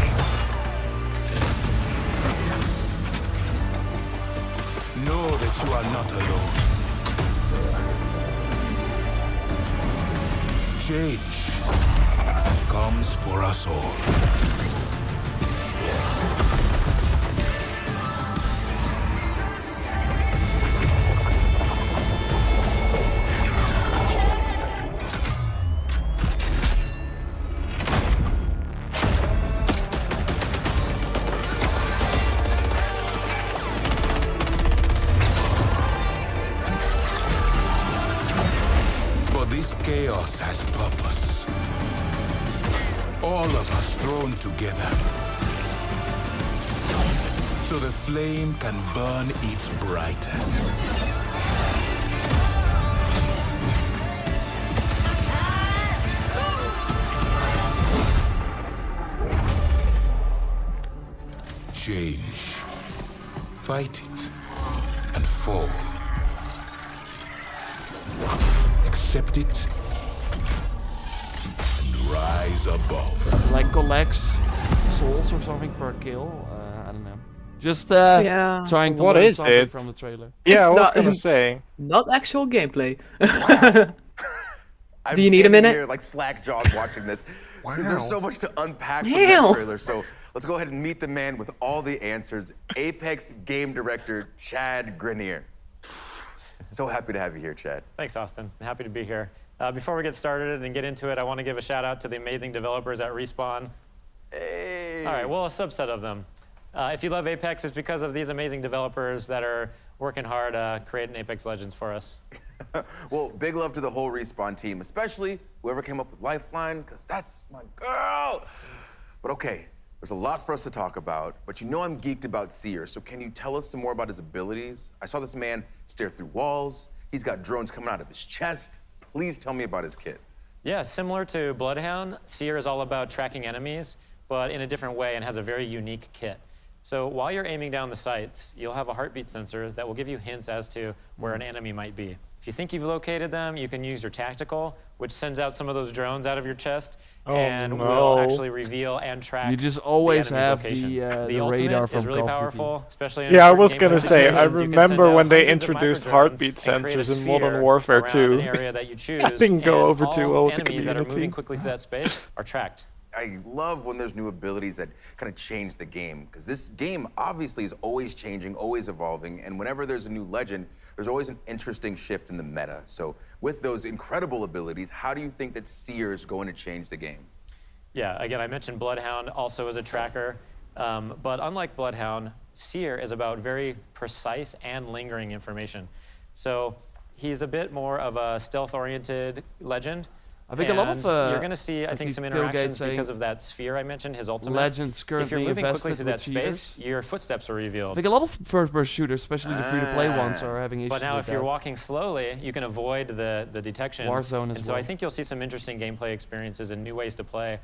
Know that you are not alone. Change comes for us all. Chaos has purpose. All of us thrown together, so the flame can burn its brightest. Change. Fight it and fall. Accept it and rise above. Like collects souls or something per kill. I don't know. Just trying to learn something from the trailer. Yeah, I was gonna say. Not actual gameplay. I'm Do you need a minute? Here, like slack jaws watching this. Because there's so much to unpack from that trailer. So let's go ahead and meet the man with all the answers. Apex game director Chad Grenier. So happy to have you here, Chad. Thanks, Austin. I'm happy to be here. Before we get started and get into it, I want to give a shout out to the amazing developers at Respawn. Hey. All right, well, a subset of them. If you love Apex, it's because of these amazing developers that are working hard creating Apex Legends for us. Well, big love to the whole Respawn team, especially whoever came up with Lifeline, because that's my girl. But okay, there's a lot for us to talk about, but you know I'm geeked about Seer, so can you tell us some more about his abilities? I saw this man stare through walls. He's got drones coming out of his chest. Please tell me about his kit. Yeah, similar to Bloodhound, Seer is all about tracking enemies, but in a different way and has a very unique kit. So while you're aiming down the sights, you'll have a heartbeat sensor that will give you hints as to where an enemy might be. If you think you've located them, you can use your tactical, which sends out some of those drones out of your chest and will actually reveal and track. You just always the have the radar from is really Call of Duty. powerful, especially in Yeah, I certain was gameplay gonna say, I situations. You can remember send out when they hundreds of introduced microdrones heartbeat and create a sensors in Modern sphere Warfare around 2. an area that you choose, I didn't go over and too all well with the enemies that are moving community. quickly through that space are tracked. I love when there's new abilities that kind of change the game, because this game obviously is always changing, always evolving, and whenever there's a new legend, there's always an interesting shift in the meta. So with those incredible abilities, how do you think that Seer is going to change the game? Yeah, again, I mentioned Bloodhound also as a tracker, but unlike Bloodhound, Seer is about very precise and lingering information. So he's a bit more of a stealth-oriented legend, I think a lot of you're going to see, I think, some interactions because of that sphere I mentioned, his ultimate. Legends currently if you're moving quickly invested through that with cheaters. space, your footsteps are revealed. I think a lot of first-person shooters, especially the free-to-play ones, are having issues But now, with if you're that. walking slowly, you can avoid the detection. Warzone as and so well. I think you'll see some interesting gameplay experiences and new ways to play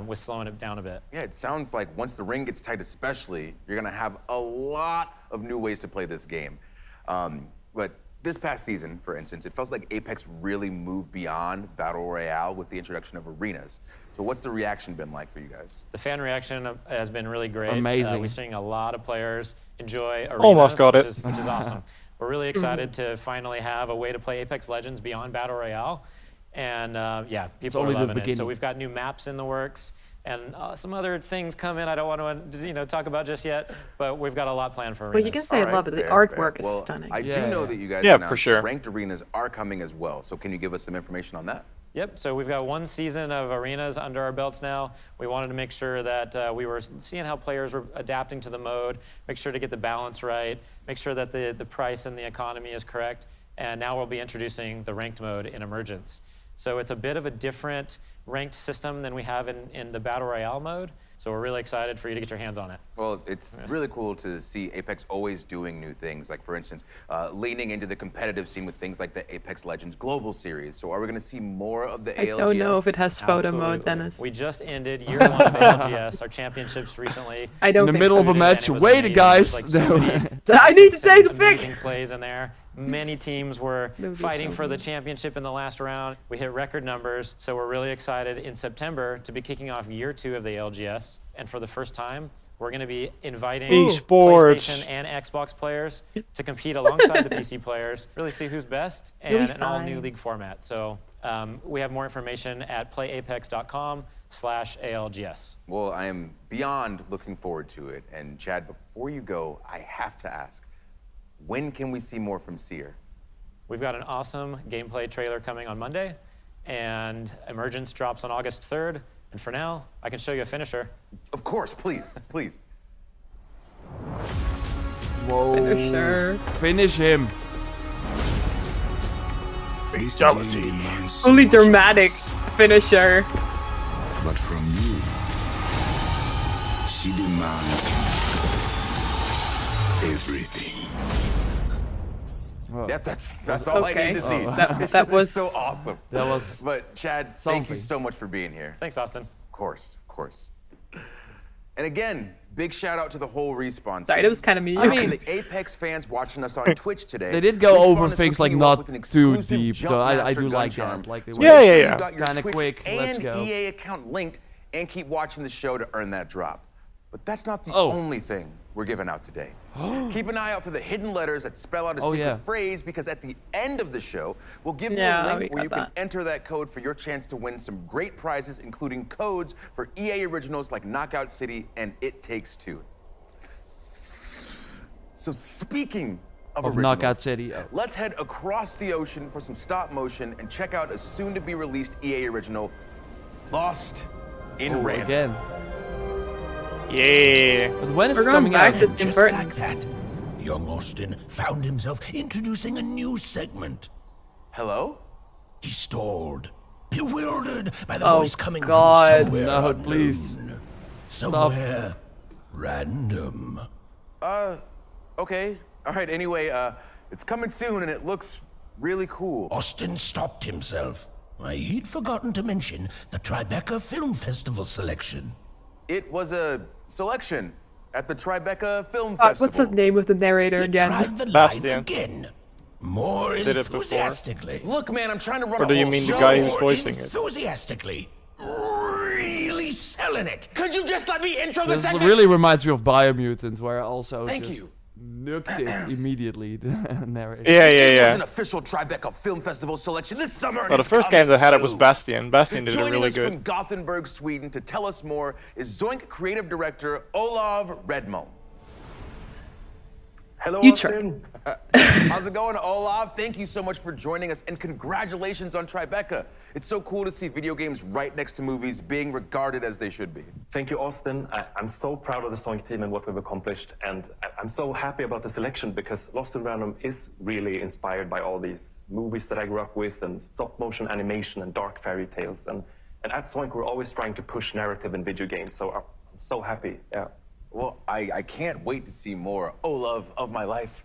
with slowing it down a bit. Yeah, it sounds like once the ring gets tight especially, you're going to have a lot of new ways to play this game. But this past season, for instance, it felt like Apex really moved beyond Battle Royale with the introduction of arenas. So what's the reaction been like for you guys? The fan reaction has been really great. Amazing. We're seeing a lot of players enjoy arenas, Almost got it. which is awesome. We're really excited to finally have a way to play Apex Legends beyond Battle Royale. And yeah, people are loving it. So we've got new maps in the works. And some other things come in I don't want to talk about just yet, but we've got a lot planned for arenas. Well, you can say a lot, but the artwork is stunning. I do know that you guys announced ranked arenas are coming as well. So can you give us some information on that? Yep, so we've got one season of arenas under our belts now. We wanted to make sure that we were seeing how players were adapting to the mode, make sure to get the balance right, make sure that the price and the economy is correct, and now we'll be introducing the ranked mode in Emergence. So it's a bit of a different ranked system than we have in the Battle Royale mode. So we're really excited for you to get your hands on it. Well, it's really cool to see Apex always doing new things. Like, for instance, leaning into the competitive scene with things like the Apex Legends Global Series. So are we going to see more of the ALGS? I don't know if it has photo mode, Dennis. We just ended year 1 of ALGS, our championships recently. I don't in the middle of a match, wait, guys. I need to take a pic. Amazing plays in there. Many teams were fighting for the championship in the last round. We hit record numbers, so we're really excited in September to be kicking off year 2 of the LGS. And for the first time, we're going to be inviting PlayStation and Xbox players to compete alongside the PC players, really see who's best, and an all-new league format. So we have more information at playapex.com/ALGS. Well, I am beyond looking forward to it. And Chad, before you go, I have to ask, when can we see more from Seer? We've got an awesome gameplay trailer coming on Monday, and Emergence drops on August 3rd. And for now, I can show you a finisher. Of course, please, please. Whoa. Finisher. Finish him. Fatality. Only dramatic finisher. But from you, she demands everything. Yep, that's all I need to see. That was so awesome. That was. But Chad, thank you so much for being here. Thanks, Austin. Of course, of course. And again, big shout out to the whole Respawn. Sorry, that was kind of me. I mean, the Apex fans watching us on Twitch today. They did go over things like not too deep, so I do like that. Like they yeah. Kind of quick. Let's and go. EA account linked, and keep watching the show to earn that drop. But that's not the only thing we're giving out today. Keep an eye out for the hidden letters that spell out a secret phrase, because at the end of the show, we'll give you a link where you can enter that code for your chance to win some great prizes, including codes for EA originals like Knockout City and It Takes Two. So speaking of originals, Knockout City, let's head across the ocean for some stop motion and check out a soon-to-be-released EA original, Lost in Random. Again. Yeah. But when is it coming out? Just like that, young Austin found himself introducing a new segment. Hello? He stalled, bewildered by the voice coming from somewhere no, please. Somewhere random. Okay. All right, anyway, it's coming soon and it looks really cool. Austin stopped himself. Why, he'd forgotten to mention the Tribeca Film Festival selection. It was a selection at the Tribeca Film Festival. What's the name of the narrator again? Again. More enthusiastically. Look, man, I'm trying to run Or do you mean the guy who's voicing it? Enthusiastically. Really selling it. Could you just let me intro the This segment? really reminds me of Biomutant, where I also Thank just you. nuked it immediately, the narrator. Yeah. It was an official Tribeca Film Festival selection this summer. Well, the first game that had it was Bastion. Bastion did it Joining really us good. from Gothenburg, Sweden, to tell us more is Zoink creative director Olav Redmo. Hello, You Austin. How's it going, Olaf? Thank you so much for joining us, and congratulations on Tribeca. It's so cool to see video games right next to movies being regarded as they should be. Thank you, Austin. I'm so proud of the Sonic team and what we've accomplished, and I'm so happy about the selection because Lost in Random is really inspired by all these movies that I grew up with and stop-motion animation and dark fairy tales. And at Sonic, we're always trying to push narrative in video games, so I'm so happy, yeah. Well, I can't wait to see more Olaf of my life.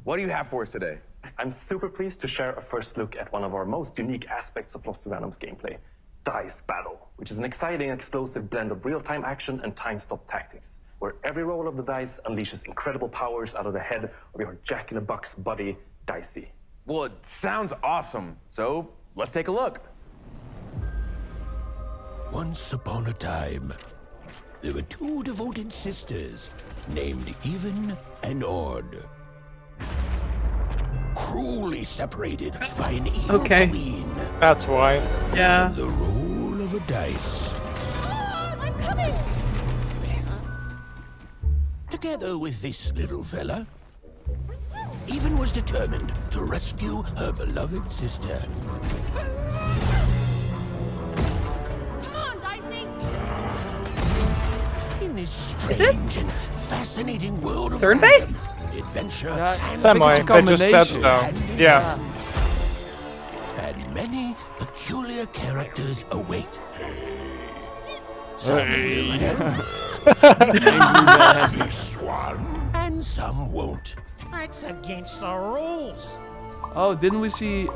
What do you have for us today? I'm super pleased to share a first look at one of our most unique aspects of Lost in Random's gameplay, Dice Battle, which is an exciting, explosive blend of real-time action and time-stop tactics, where every roll of the dice unleashes incredible powers out of the head of your jack-in-the-box buddy, Dicey. Well, it sounds awesome, so let's take a look. Once upon a time, there were two devoted sisters named Even and Odd. Cruelly separated by an evil queen. That's why. Yeah. And the roll of a dice. I'm coming! Together with this little fella, Even was determined to rescue her beloved sister. Come on, Dicey! In this strange and fascinating world of turn-based? Adventure and They just said so. Yeah. And many peculiar characters await. Some Hey. will have this one, and some won't. That's against the rules. Oh, didn't we see?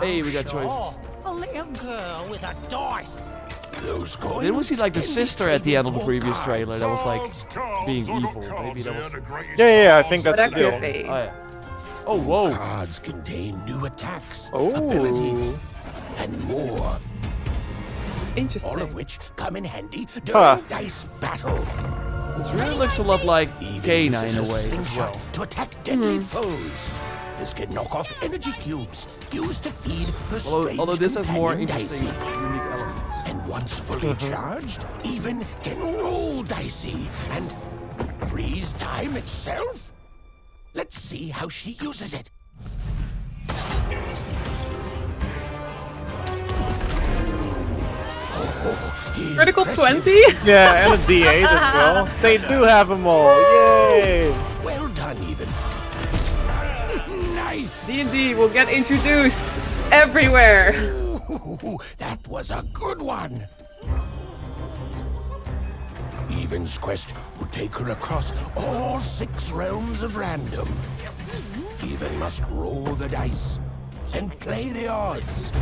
Hey, we got choices. A little girl with a dice. Those Didn't we see like the sister at the end of the previous trailer that was like being evil? Maybe that was. Yeah, I think that's That still. could be. Oh, yeah. Oh, whoa. Cards contain new attacks, Oh. abilities, and more. Interesting. All of which come in handy during Dice Battle. This really looks a lot like Kana in a way as Slingshot well. to attack deadly foes. This can knock off energy cubes used to feed her strange Although this has more companion interesting, Dicey. unique elements. And once fully charged, Even can roll Dicey and freeze time itself. Let's see how she uses it. Critical 20? Yeah, and a D8 as well. They do have them all. Yay! Well done, Even. Nice. D&D will get introduced everywhere. Ooh, that was a good one. Even's quest will take her across all 6 realms of random. Even must roll the dice and play the odds.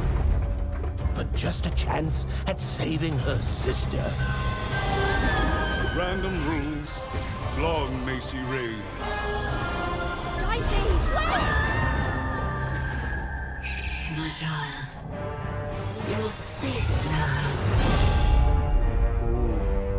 But just a chance at saving her sister. Random rules. Long may she reign. Dicey, wait! My child, your sister.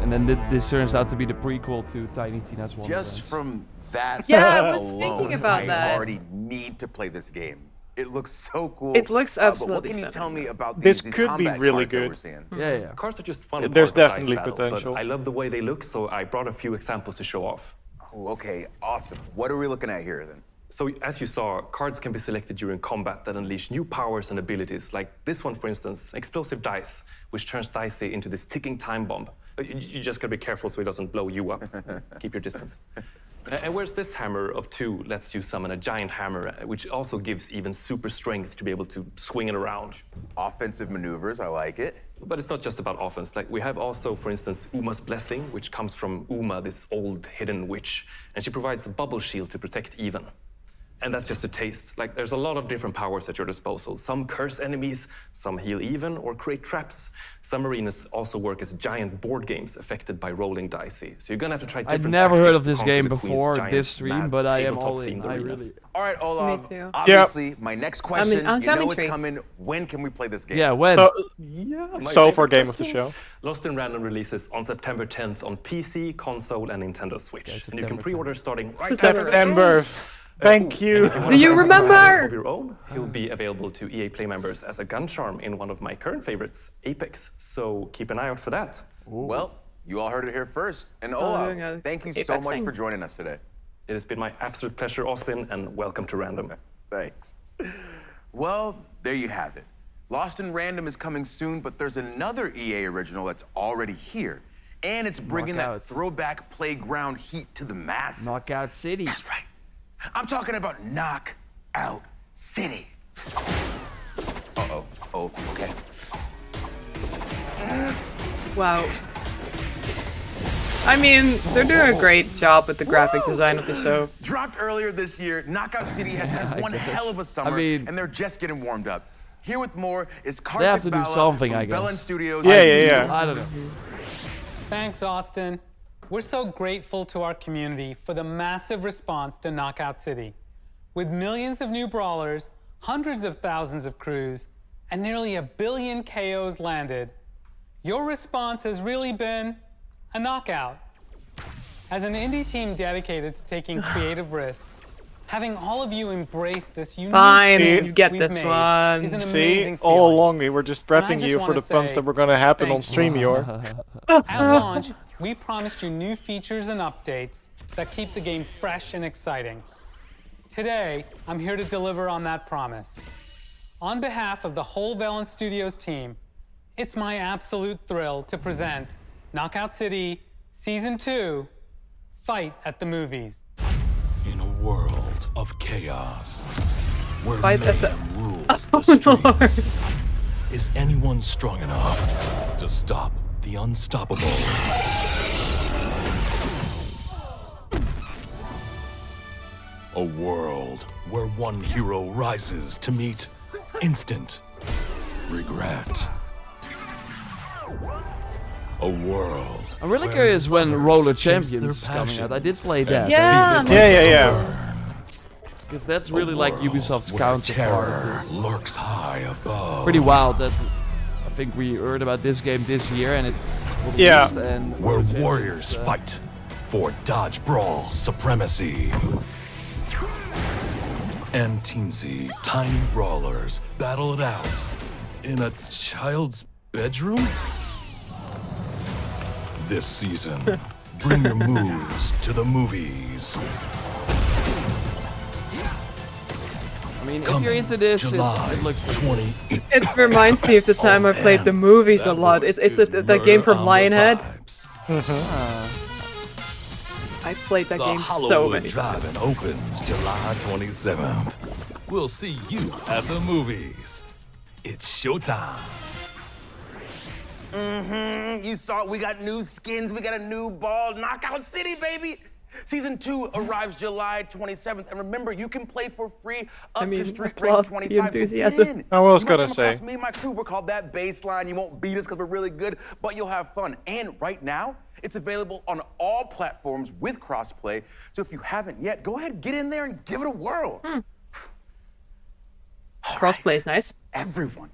And then this turns out to be the prequel to Tiny Tina's Wonderland. Just from that Yeah, I was alone, thinking about I that. already need to play this game. It looks so cool. It looks But what absolutely can you tell stunning. me about This these could be combat really cards that good. we're seeing? Yeah. Cards are just fun. There's part of definitely Dice Battle, potential. But I love the way they look, so I brought a few examples to show off. Oh, okay, awesome. What are we looking at here then? So as you saw, cards can be selected during combat that unleash new powers and abilities, like this one, for instance, Explosive Dice, which turns Dicey into this ticking time bomb. You just gotta be careful so it doesn't blow you up. Keep your distance. And whereas this hammer of 2 lets you summon a giant hammer, which also gives Even super strength to be able to swing it around. Offensive maneuvers, I like it. But it's not just about offense. Like we have also, for instance, Uma's Blessing, which comes from Uma, this old hidden witch, and she provides a bubble shield to protect Even. And that's just a taste. Like there's a lot of different powers at your disposal. Some curse enemies, some heal Even or create traps. Some arenas also work as giant board games affected by rolling Dicey. So you're gonna have to try different I'd never heard of tactics this to conquer game the Queen's before giant, this stream, mad but I am all tabletop-themed in. I arenas. really. All right, Olaf. Me too. Obviously, my next question, you I'm know it's intrigued. coming. When can we play this game? Yeah, when? So for game of the show. Lost in Random releases on September 10th on PC, console, and Nintendo Switch. And you can pre-order starting right September. Thank you. Do you remember? Of your own, he'll be available to EA Play members as a gun charm in one of my current favorites, Apex. So keep an eye out for that. Well, you all heard it here first. And doing Olaf, a thank you Apex so much thing. for joining us today. It has been my absolute pleasure, Austin, and welcome to Random. Thanks. Well, there you have it. Lost in Random is coming soon, but there's another EA original that's already here. And it's bringing that throwback playground heat to the masses. Knockout City. That's right. I'm talking about Knockout City. Uh-oh. Oh, okay. Wow. I mean, they're doing a great job with the graphic design of the show. Dropped earlier this year, Knockout City has had one hell of a summer, and they're just getting warmed up. Here with more is Karthik They have to do Bala something, from I guess. Velen Studios. Yeah. I don't know. Thanks, Austin. We're so grateful to our community for the massive response to Knockout City. With millions of new brawlers, hundreds of thousands of crews, and nearly 1 billion KOs landed, your response has really been a knockout. As an indie team dedicated to taking creative risks, having all of you embrace this unique thing you get we've this made one. is an See, amazing all feeling. along we were just prepping just you for wanna the puns say that were going to happen on thank stream, you. Yor. At launch, we promised you new features and updates that keep the game fresh and exciting. Today, I'm here to deliver on that promise. On behalf of the whole Velen Studios team, it's my absolute thrill to present Knockout City Season 2, Fight at the Movies. In a world of chaos, where Fight at mayhem rules the streets, is anyone strong enough to stop the unstoppable? A world where one hero rises to meet instant regret. A world. I'm really curious when Roller Champions is coming out. I did play that. Yeah. Yeah. Because that's really like Ubisoft's counterpart. Lurks high above. Pretty wild that I think we heard about this game this year and it was Yeah. released and Where Roller Champions, warriors fight for dodge brawl supremacy. And teensy tiny brawlers battle it out in a child's bedroom? This season, bring your moves to the movies. I mean, if you're into this, July it looks 20. It reminds me of the time I played the movies a lot. It's the game from Lionhead. I played that game so many times. Drive-In opens July 27th. We'll see you at the movies. It's showtime. You saw it. We got new skins. We got a new ball. Knockout City, baby. Season 2 arrives July 27th. And remember, you can play for free up to Street Rank 25. So get in. I was You might gonna come say. across me and my crew, we're called That Baseline. You won't beat us because we're really good, but you'll have fun. And right now, it's available on all platforms with crossplay. So if you haven't yet, go ahead, get in there and give it a whirl. Crossplay is nice. Everyone,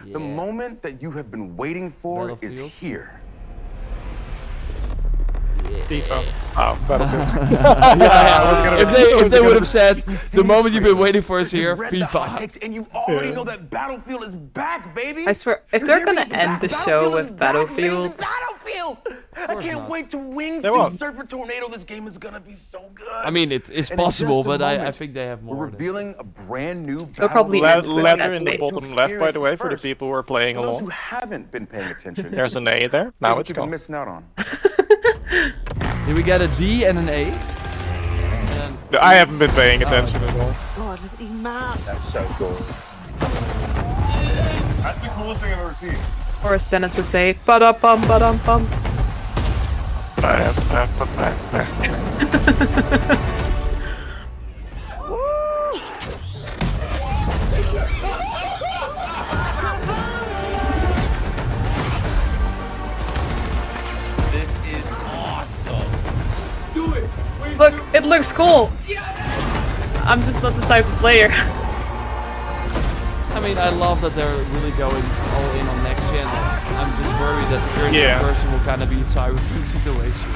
the moment that you have been waiting for is Battlefield. here. FIFA. Oh, Battlefield. Yeah, I was gonna- if they would have said the moment you've been waiting for is here, Read the hot FIFA. takes, and you already know that Battlefield is back, baby. I swear, if You they're hear me? gonna It's end back. the show with is back, man. Battlefield, It's Battlefield. I can't not. wait to They wingsuit won't. Surfer Tornado. This game is gonna be so good. I mean, it's And in possible, just a but I moment, think they have more. We're than- revealing a brand new They'll probably Battlefield end with Letter in the Dead bottom Space. left, by the way, for the First, people who are playing For those who along. haven't been paying attention, There's an A there. here's Now what it's you've been gone. missing out on. Did we get a D and an A? I haven't been paying attention at all. God, look at these maps. That's so cool. That's the coolest thing I've ever seen. or as Dennis would say, ba-da-bum, ba-dum-bum. This is awesome. Do it. Look, it looks cool. I'm just not the type of player. I mean, I love that they're really going all in on next gen. I'm just worried that the current Yeah. version will kind of be a cyberpunk situation.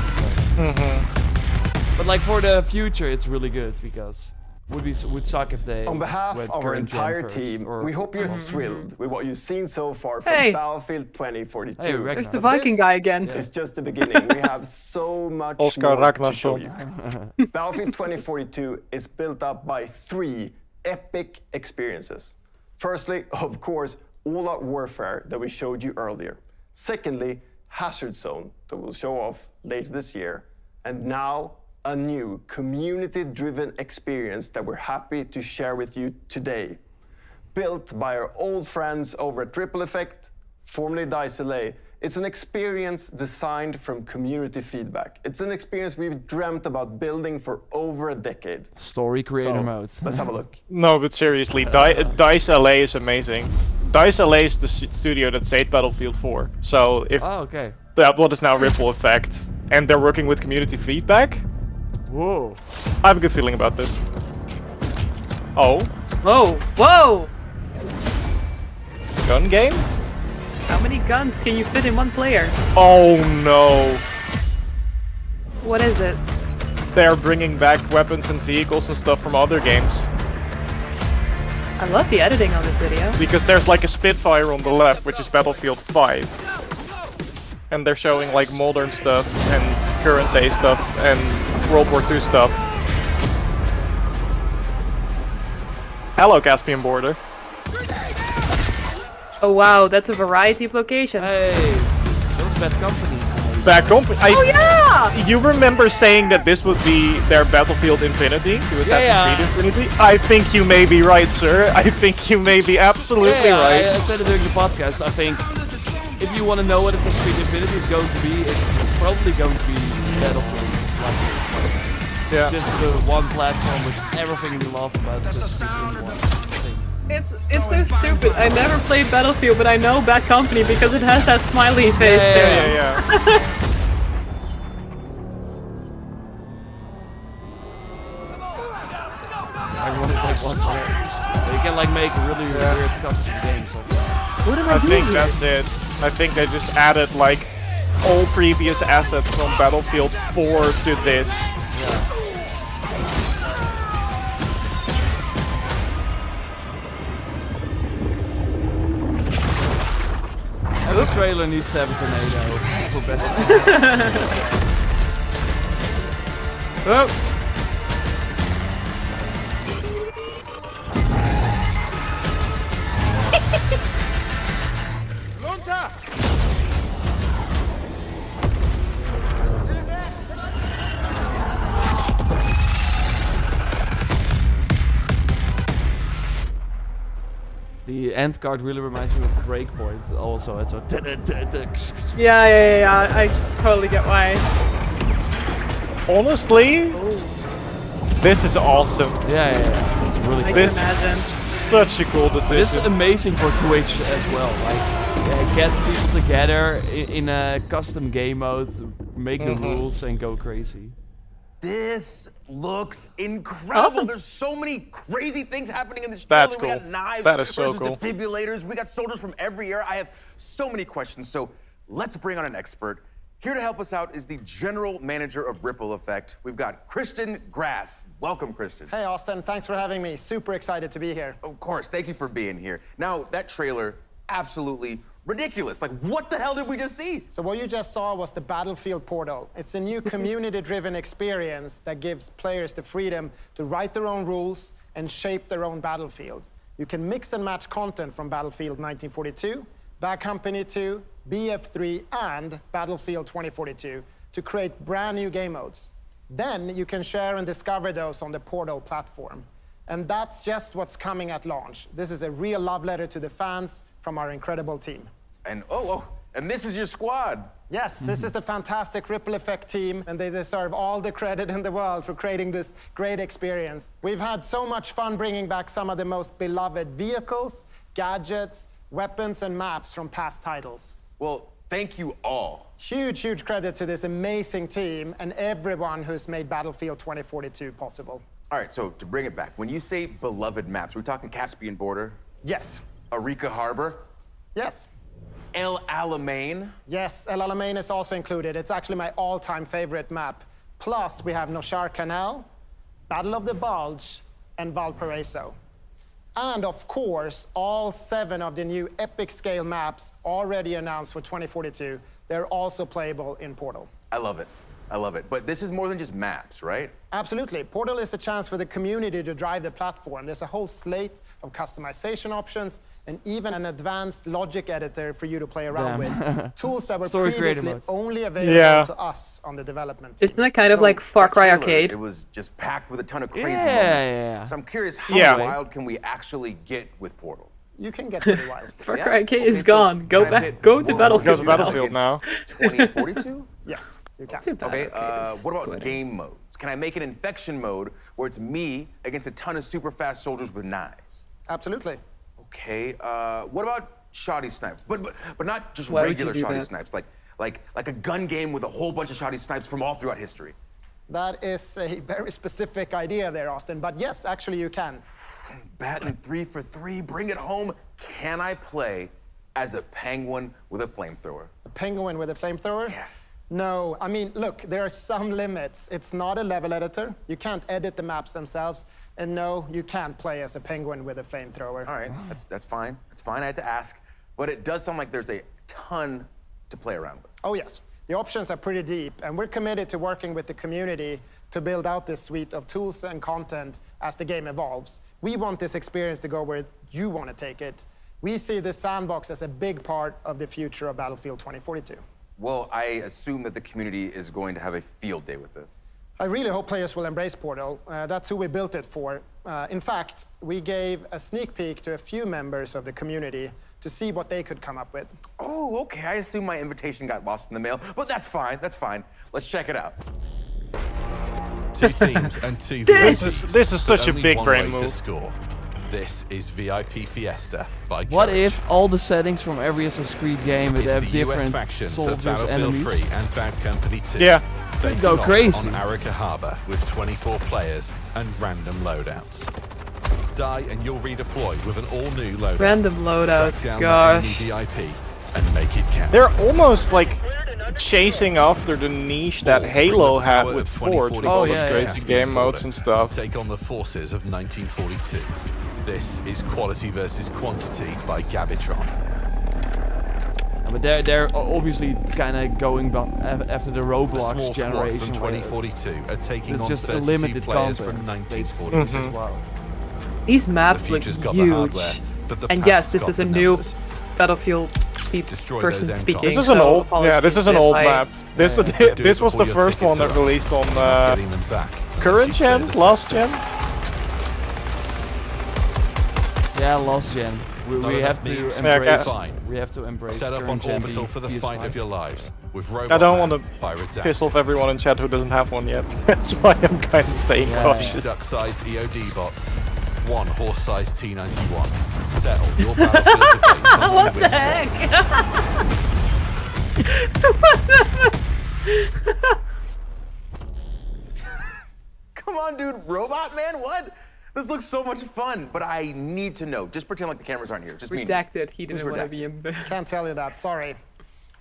But like for the future, it's really good because would suck if they On behalf went of our current gen entire first, team, or- we hope you're thrilled with what you've seen so far from Hey. Battlefield 2042. Hey, Ragnar. There's the Viking guy again. It's just the beginning. We have so much Oscar more to show Ragnarsson. you. Battlefield 2042 is built up by 3 epic experiences. Firstly, of course, all-out warfare that we showed you earlier. Secondly, Hazard Zone that we'll show off later this year. And now, a new community-driven experience that we're happy to share with you today. Built by our old friends over at Triple Effect, formerly DICE LA. It's an experience designed from community feedback. It's an experience we've dreamt about building for over a decade. Story creator So, mode. Let's have a look. No, but seriously, DICE LA is amazing. DICE LA is the studio that saved Battlefield 4. So if okay. that what is now Ripple Effect, and they're working with community feedback, whoa, I have a good feeling about this. Oh. Whoa, whoa! Gun game? How many guns can you fit in one player? Oh no. What is it? They're bringing back weapons and vehicles and stuff from other games. I love the editing on this video. Because there's like a Spitfire on the left, which is Battlefield 5. And they're showing like modern stuff and current day stuff and World War II stuff. Hello, Caspian border. Oh wow, that's a variety of locations. Hey, that was Bad Company. Bad Company. Oh yeah! You remember saying that this would be their Battlefield Infinity to Assassin's Creed Infinity? I think you may be right, sir. I think you may be absolutely right. I said it during the podcast. I think if you want to know what Assassin's Creed Infinity is going to be, it's probably going to be Battlefield. Yeah. Just the one platform with everything we love about Assassin's Creed in one thing. It's so stupid. I never played Battlefield, but I know Bad Company because it has that smiley face there. Yeah. Everyone is like one player. They can like make really weird custom games. What am I think that's it. I think they just added like all previous assets from Battlefield 4 to this. Every trailer needs to have a tornado for Battlefield. Oh. The end card really reminds me of Breakpoint. Also, it's a Yeah. I totally get why. Honestly, this is awesome. Yeah. It's really I cool. can imagine. Such a cool decision. It's amazing for Twitch as well. Like, get people together in a custom game mode, make the rules, and go crazy. This looks incredible. Awesome. There's so many crazy things happening in this That's trailer. We cool. got knives That is so versus cool. defibrillators. We got soldiers from every era. I have so many questions. So let's bring on an expert. Here to help us out is the general manager of Ripple Effect. We've got Christian Grass. Welcome, Christian. Hey, Austin. Thanks for having me. Super excited to be here. Of course. Thank you for being here. Now, that trailer, absolutely ridiculous. Like, what the hell did we just see? So what you just saw was the Battlefield portal. It's a new community-driven experience that gives players the freedom to write their own rules and shape their own battlefield. You can mix and match content from Battlefield 1942, Bad Company 2, BF3, and Battlefield 2042 to create brand new game modes. Then you can share and discover those on the portal platform. And that's just what's coming at launch. This is a real love letter to the fans from our incredible team. And and this is your squad. Yes, this is the fantastic Ripple Effect team, and they deserve all the credit in the world for creating this great experience. We've had so much fun bringing back some of the most beloved vehicles, gadgets, weapons, and maps from past titles. Well, thank you all. Huge credit to this amazing team and everyone who's made Battlefield 2042 possible. All right, so to bring it back, when you say beloved maps, we're talking Caspian Border? Yes. Arica Harbor? Yes. El Alamein? Yes, El Alamein is also included. It's actually my all-time favorite map. Plus, we have Noshar Canal, Battle of the Bulge, and Valparaiso. And of course, all 7 of the new epic scale maps already announced for 2042, they're also playable in Portal. I love it. I love it. But this is more than just maps, right? Absolutely. Portal is a chance for the community to drive the platform. There's a whole slate of customization options and even an advanced logic editor for you to play around with. Tools that were previously only available to us on the development team. Isn't that kind of like Far Cry Arcade? It was just packed with a ton of crazy Yeah. moments. So I'm curious, how wild can we actually get with Portal? You can get pretty wild. Far Cry Arcade is gone. Go back. Go to Battlefield. Go to Battlefield now. 2042? Yes, you can. Okay, what about game modes? Can I make an infection mode where it's me against a ton of super fast soldiers with knives? Absolutely. Okay, what about shoddy snipes? But not just Why would regular you do shoddy that? snipes, like a gun game with a whole bunch of shoddy snipes from all throughout history. That is a very specific idea there, Austin. But yes, actually you can. Batting 3 for 3, bring it home. Can I play as a penguin with a flamethrower? A penguin with a flamethrower? Yeah. No, I mean, look, there are some limits. It's not a level editor. You can't edit the maps themselves. And no, you can't play as a penguin with a flamethrower. All right, that's fine. That's fine, I had to ask. But it does sound like there's a ton to play around with. Oh, yes. The options are pretty deep, and we're committed to working with the community to build out this suite of tools and content as the game evolves. We want this experience to go where you want to take it. We see this sandbox as a big part of the future of Battlefield 2042. Well, I assume that the community is going to have a field day with this. I really hope players will embrace Portal. That's who we built it for. In fact, we gave a sneak peek to a few members of the community to see what they could come up with. Oh, okay. I assume my invitation got lost in the mail, but that's fine. That's fine. Let's check it out. 2 teams and 2 This is such a big brain move. Score. This is VIP Fiesta by What Courage. if all the settings from every Assassin's Creed game would have It's the US different factions of soldiers, Battlefield enemies? 3 and Bad Company 2. Yeah. Facing Go off crazy. on Arica Harbor with 24 players and random loadouts. Die and you'll redeploy with an all-new loadout. Random loadouts, Track down gosh. the enemy VIP and make it count. They're almost like chasing after the niche that Halo had with Forge, with all those crazy game modes and stuff. Take on the forces of 1942. This is Quality versus Quantity by Gabitron. But they're obviously kind of going after the Roblox Small generation. squad from 2042 are taking It's on just a 32 limited players content, from 1942 as well. These maps The look future's got the huge. hardware, but the And past yes, this got is a the new numbers. Battlefield person those speaking. This is an so old, yeah, this is an old apologies map. if I- This was the first one that released on Getting them back. current gen, last gen. Yeah, last gen. We Not have enough to memes? embrace. Fine. We have to embrace. Set up on current gen Orbital for the PS5. fight of your lives with Robot I don't Man want by to Redacted. piss off everyone in chat who doesn't have one yet. That's why I'm kind of staying cautious. Duck-sized EOD bots. 1 horse-sized T91. Settle your battlefield debate on What who the wins heck? Come on, dude. Robot Man, what? This looks so much fun, but I need to know. Just pretend like the cameras aren't here. Just me. Redacted. He didn't Who's want to redacted? be in. Can't tell you that, sorry.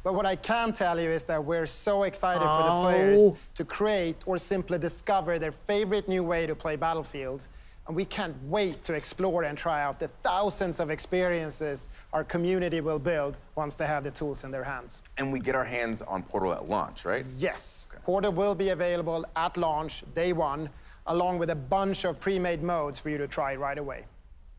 But what I can tell you is that we're so excited for the players to create or simply discover their favorite new way to play Battlefield. And we can't wait to explore and try out the thousands of experiences our community will build once they have the tools in their hands. And we get our hands on Portal at launch, right? Yes, Portal will be available at launch, day 1, along with a bunch of pre-made modes for you to try right away.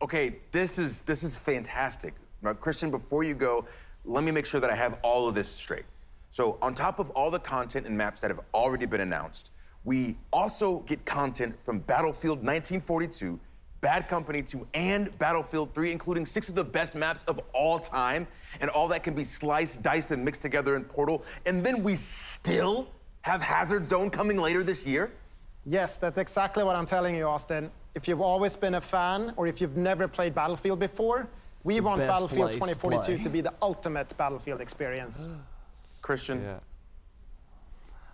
Okay, this is fantastic. Now, Christian, before you go, let me make sure that I have all of this straight. So on top of all the content and maps that have already been announced, we also get content from Battlefield 1942, Bad Company 2, and Battlefield 3, including 6 of the best maps of all time, and all that can be sliced, diced, and mixed together in Portal. And then we still have Hazard Zone coming later this year? Yes, that's exactly what I'm telling you, Austin. If you've always been a fan, or if you've never played Battlefield before, we want best Battlefield place to 2042 play. to be the ultimate Battlefield experience. Christian, Yeah.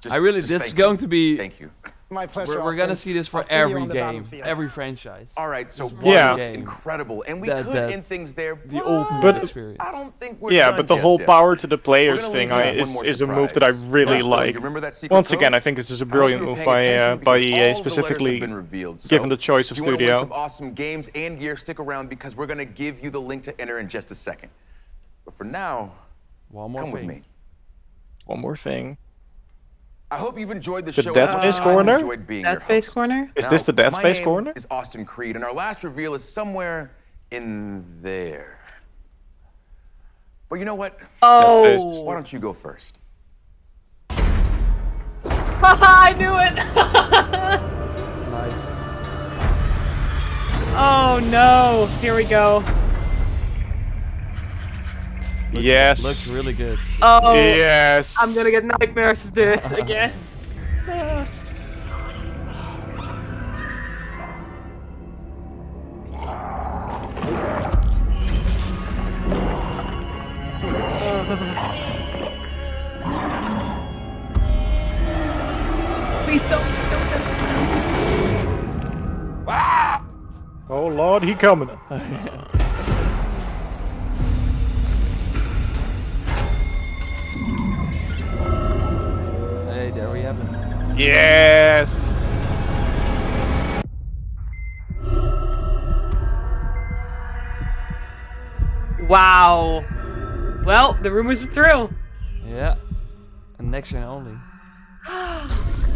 just- I really, just this is thank going you. to be Thank you. My pleasure. We're gonna see this for every game, every franchise. All right, so Yeah. looks incredible, and we That- could that's end things there. the ultimate But- experience. I don't think we're Yeah, done but the just whole yet. power to the We're players gonna thing leave you with one more is a move that I surprise. really Presto, like. you remember that secret Once again, code? I think this is a I hope brilliant you were move paying by attention by because EA, all of the letters have specifically been revealed. given the choice of if you wanna win studio. some awesome games and gear, stick around because we're gonna give you the link to enter in just a second. But for now, one more come thing. with me. One more thing. I hope you've enjoyed the The show. Dead as much Space as I've Corner? enjoyed being Dead your Space host. Corner? Is Now, this the Dead my Space name Corner? is Austin Creed, and our last reveal is somewhere in there. But you know what? Oh. Why don't you go first? I knew it! Nice. Oh no, here we go. Yes. Looks really good. Oh, Yes. I'm gonna get nightmares of this again. Please don't touch me. Oh Lord, he coming. Hey, there we have it. Yes. Wow. Well, the rumors are true. Yeah. And next gen only.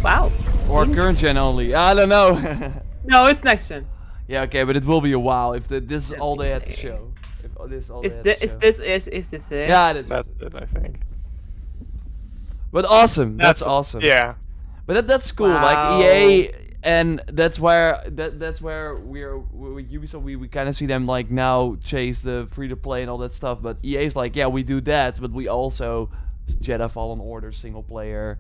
Wow. Or current gen only. I don't know. No, it's next gen. Yeah, okay, but it will be a while if this is all they had to show. If this is all Is they had to this show. is this it? Yeah, That's it, I think. But awesome. That's awesome. Yeah. But that's cool. Wow. Like EA, and that's where we're with Ubisoft. We kind of see them like now chase the free to play and all that stuff. But EA's like, yeah, we do that, but we also Jedi Fallen Order single player.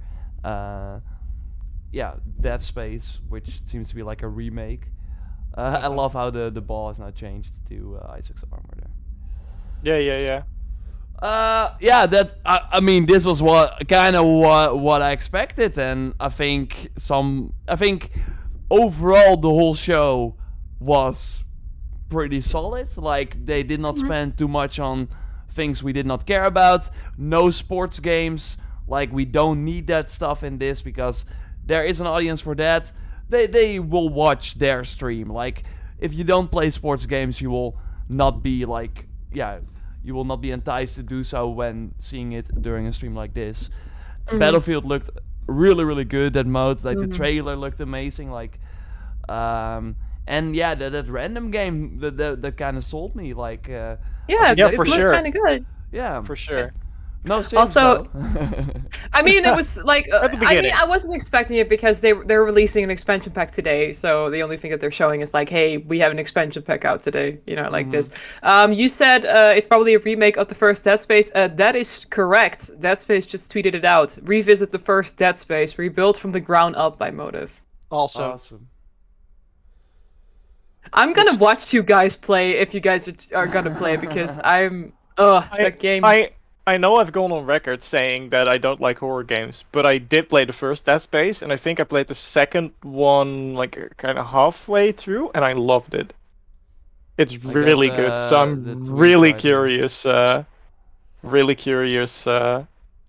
Yeah, Dead Space, which seems to be like a remake. I love how the ball has now changed to Isaac's armor there. Yeah. Yeah, that I mean, this was what I expected, and I think overall the whole show was pretty solid. Like they did not spend too much on things we did not care about. No sports games. Like we don't need that stuff in this because there is an audience for that. They will watch their stream. Like if you don't play sports games, you will not be like you will not be enticed to do so when seeing it during a stream like this. Battlefield looked really good, that mode. Like the trailer looked amazing. Like and yeah, that random game that kind of sold me. Like Yeah, Yeah, it for looked sure. kind of good. yeah, For sure. no Sims, Also, though. I mean, it was like At the I mean, beginning. I wasn't expecting it because they're releasing an expansion pack today. So the only thing that they're showing is like, hey, we have an expansion pack out today. You know, like this. You said it's probably a remake of the first Dead Space. That is correct. Dead Space just tweeted it out. Revisit the first Dead Space, rebuilt from the ground up by Motive. Awesome. I'm gonna watch you guys play if you guys are gonna play because that game. I know I've gone on record saying that I don't like horror games, but I did play the first Dead Space, and I think I played the second one like kind of halfway through, and I loved it. It's I really got, good. So the I'm tweet really right curious.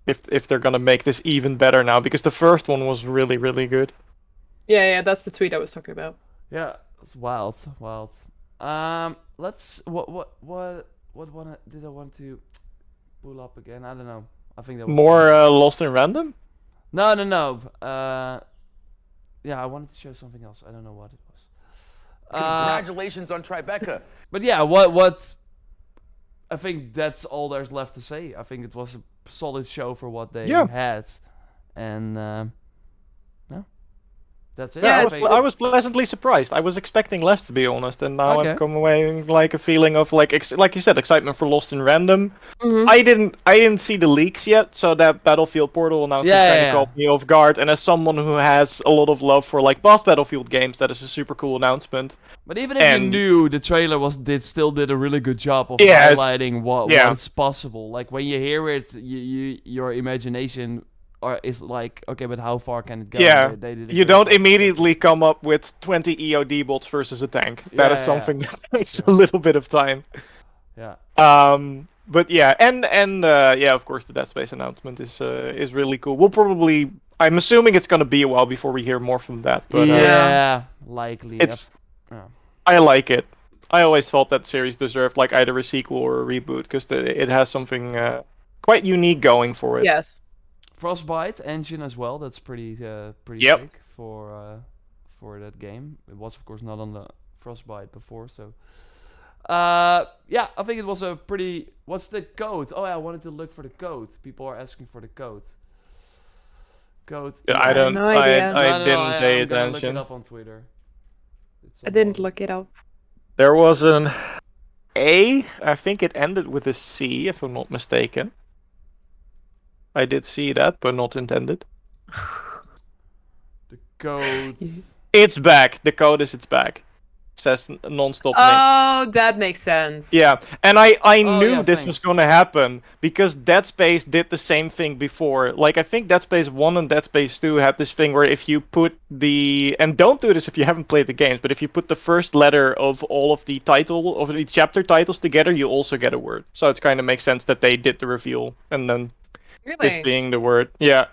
If they're gonna make this even better now, because the first one was really good. Yeah, that's the tweet I was talking about. Yeah, it's wild. Let's what one did I want to pull up again? I don't know. I think that was More Lost in Random. No. Yeah, I wanted to show something else. I don't know what it was. Congratulations on Tribeca. But yeah, what I think that's all there's left to say. I think it was a solid show for what they had, and that's it. Yeah, I I was pleasantly surprised. I was expecting less, to be honest, and now Okay. I've come away with, like a feeling of like you said, excitement for Lost in Random. Mhm. I didn't see the leaks yet, so that Battlefield Portal announcement kind of caught me off guard. And as someone who has a lot of love for like past Battlefield games, that is a super cool announcement. But even if you And- knew, the trailer still did a really good job of Yeah, highlighting what yeah. is possible. Like when you hear it, your imagination or is like, okay, but how far can it go? Yeah, They did a you great don't job. immediately come up with 20 EOD bots versus a tank. That is something that takes a little bit of time. Yeah. But yeah, and yeah, of course, the Dead Space announcement is really cool. We'll probably, I'm assuming it's gonna be a while before we hear more from that. But yeah, likely. it's, Yeah. I like it. I always thought that series deserved like either a sequel or a reboot because it has something quite unique going for it. Yes. Frostbite engine as well. That's pretty pretty Yep. sick for that game. It was of course not on the Frostbite before, so yeah, I think it was a pretty. What's the code? Oh, yeah, I wanted to look for the code. People are asking for the code. Code. Yeah, I don't. no idea. I didn't pay I'm gonna look it attention. up on Twitter. I didn't look it up. There was an A. I think it ended with a C, if I'm not mistaken. I did see that, but not intended. The code. It's back. The code is it's back. Says non-stop. Oh, that makes sense. Yeah, and I Oh, knew yeah, this thanks. was gonna happen because Dead Space did the same thing before. Like I think Dead Space 1 and Dead Space 2 had this thing where if you put the, and don't do this if you haven't played the games, but if you put the first letter of all of the title of the chapter titles together, you also get a word. So it kind of makes sense that they did the reveal and then this Really? being the word. Yeah.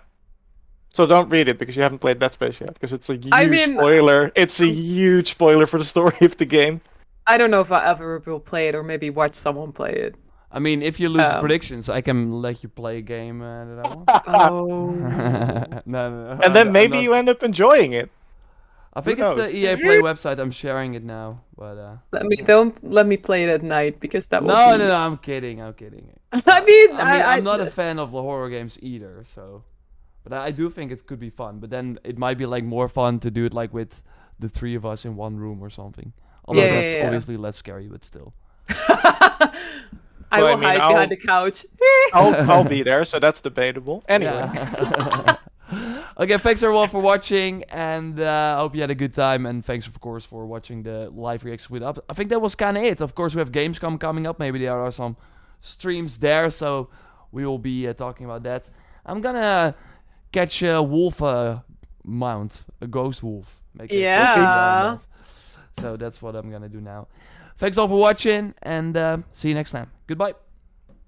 So don't read it because you haven't played Dead Space yet, because it's a huge I mean, spoiler. It's a huge spoiler for the story of the game. I don't know if I ever will play it or maybe watch someone play it. I mean, if you lose predictions, I can let you play a game that I want. Oh. no. And then I'm maybe not- you end up enjoying it. I think Who it's the knows? EA Play website. I'm sharing it now, but Don't let me play it at night because that will no, be... no, I'm kidding. I mean, I'm not a fan of the horror games either, so. But I do think it could be fun. But then it might be like more fun to do it like with the three of us in one room or something. Although Yeah, that's yeah. obviously less scary, but still. I Well, will I mean, hide behind the couch. I'll be there, so that's debatable. Anyway. Yeah. Okay, thanks everyone for watching, and I hope you had a good time. And thanks, of course, for watching the live reaction with up. I think that was kind of it. Of course, we have Gamescom coming up. Maybe there are some streams there, so we will be talking about that. I'm gonna catch a wolf mount, a ghost wolf. Make a Yeah. video on that. So that's what I'm gonna do now. Thanks all for watching, and see you next time. Goodbye.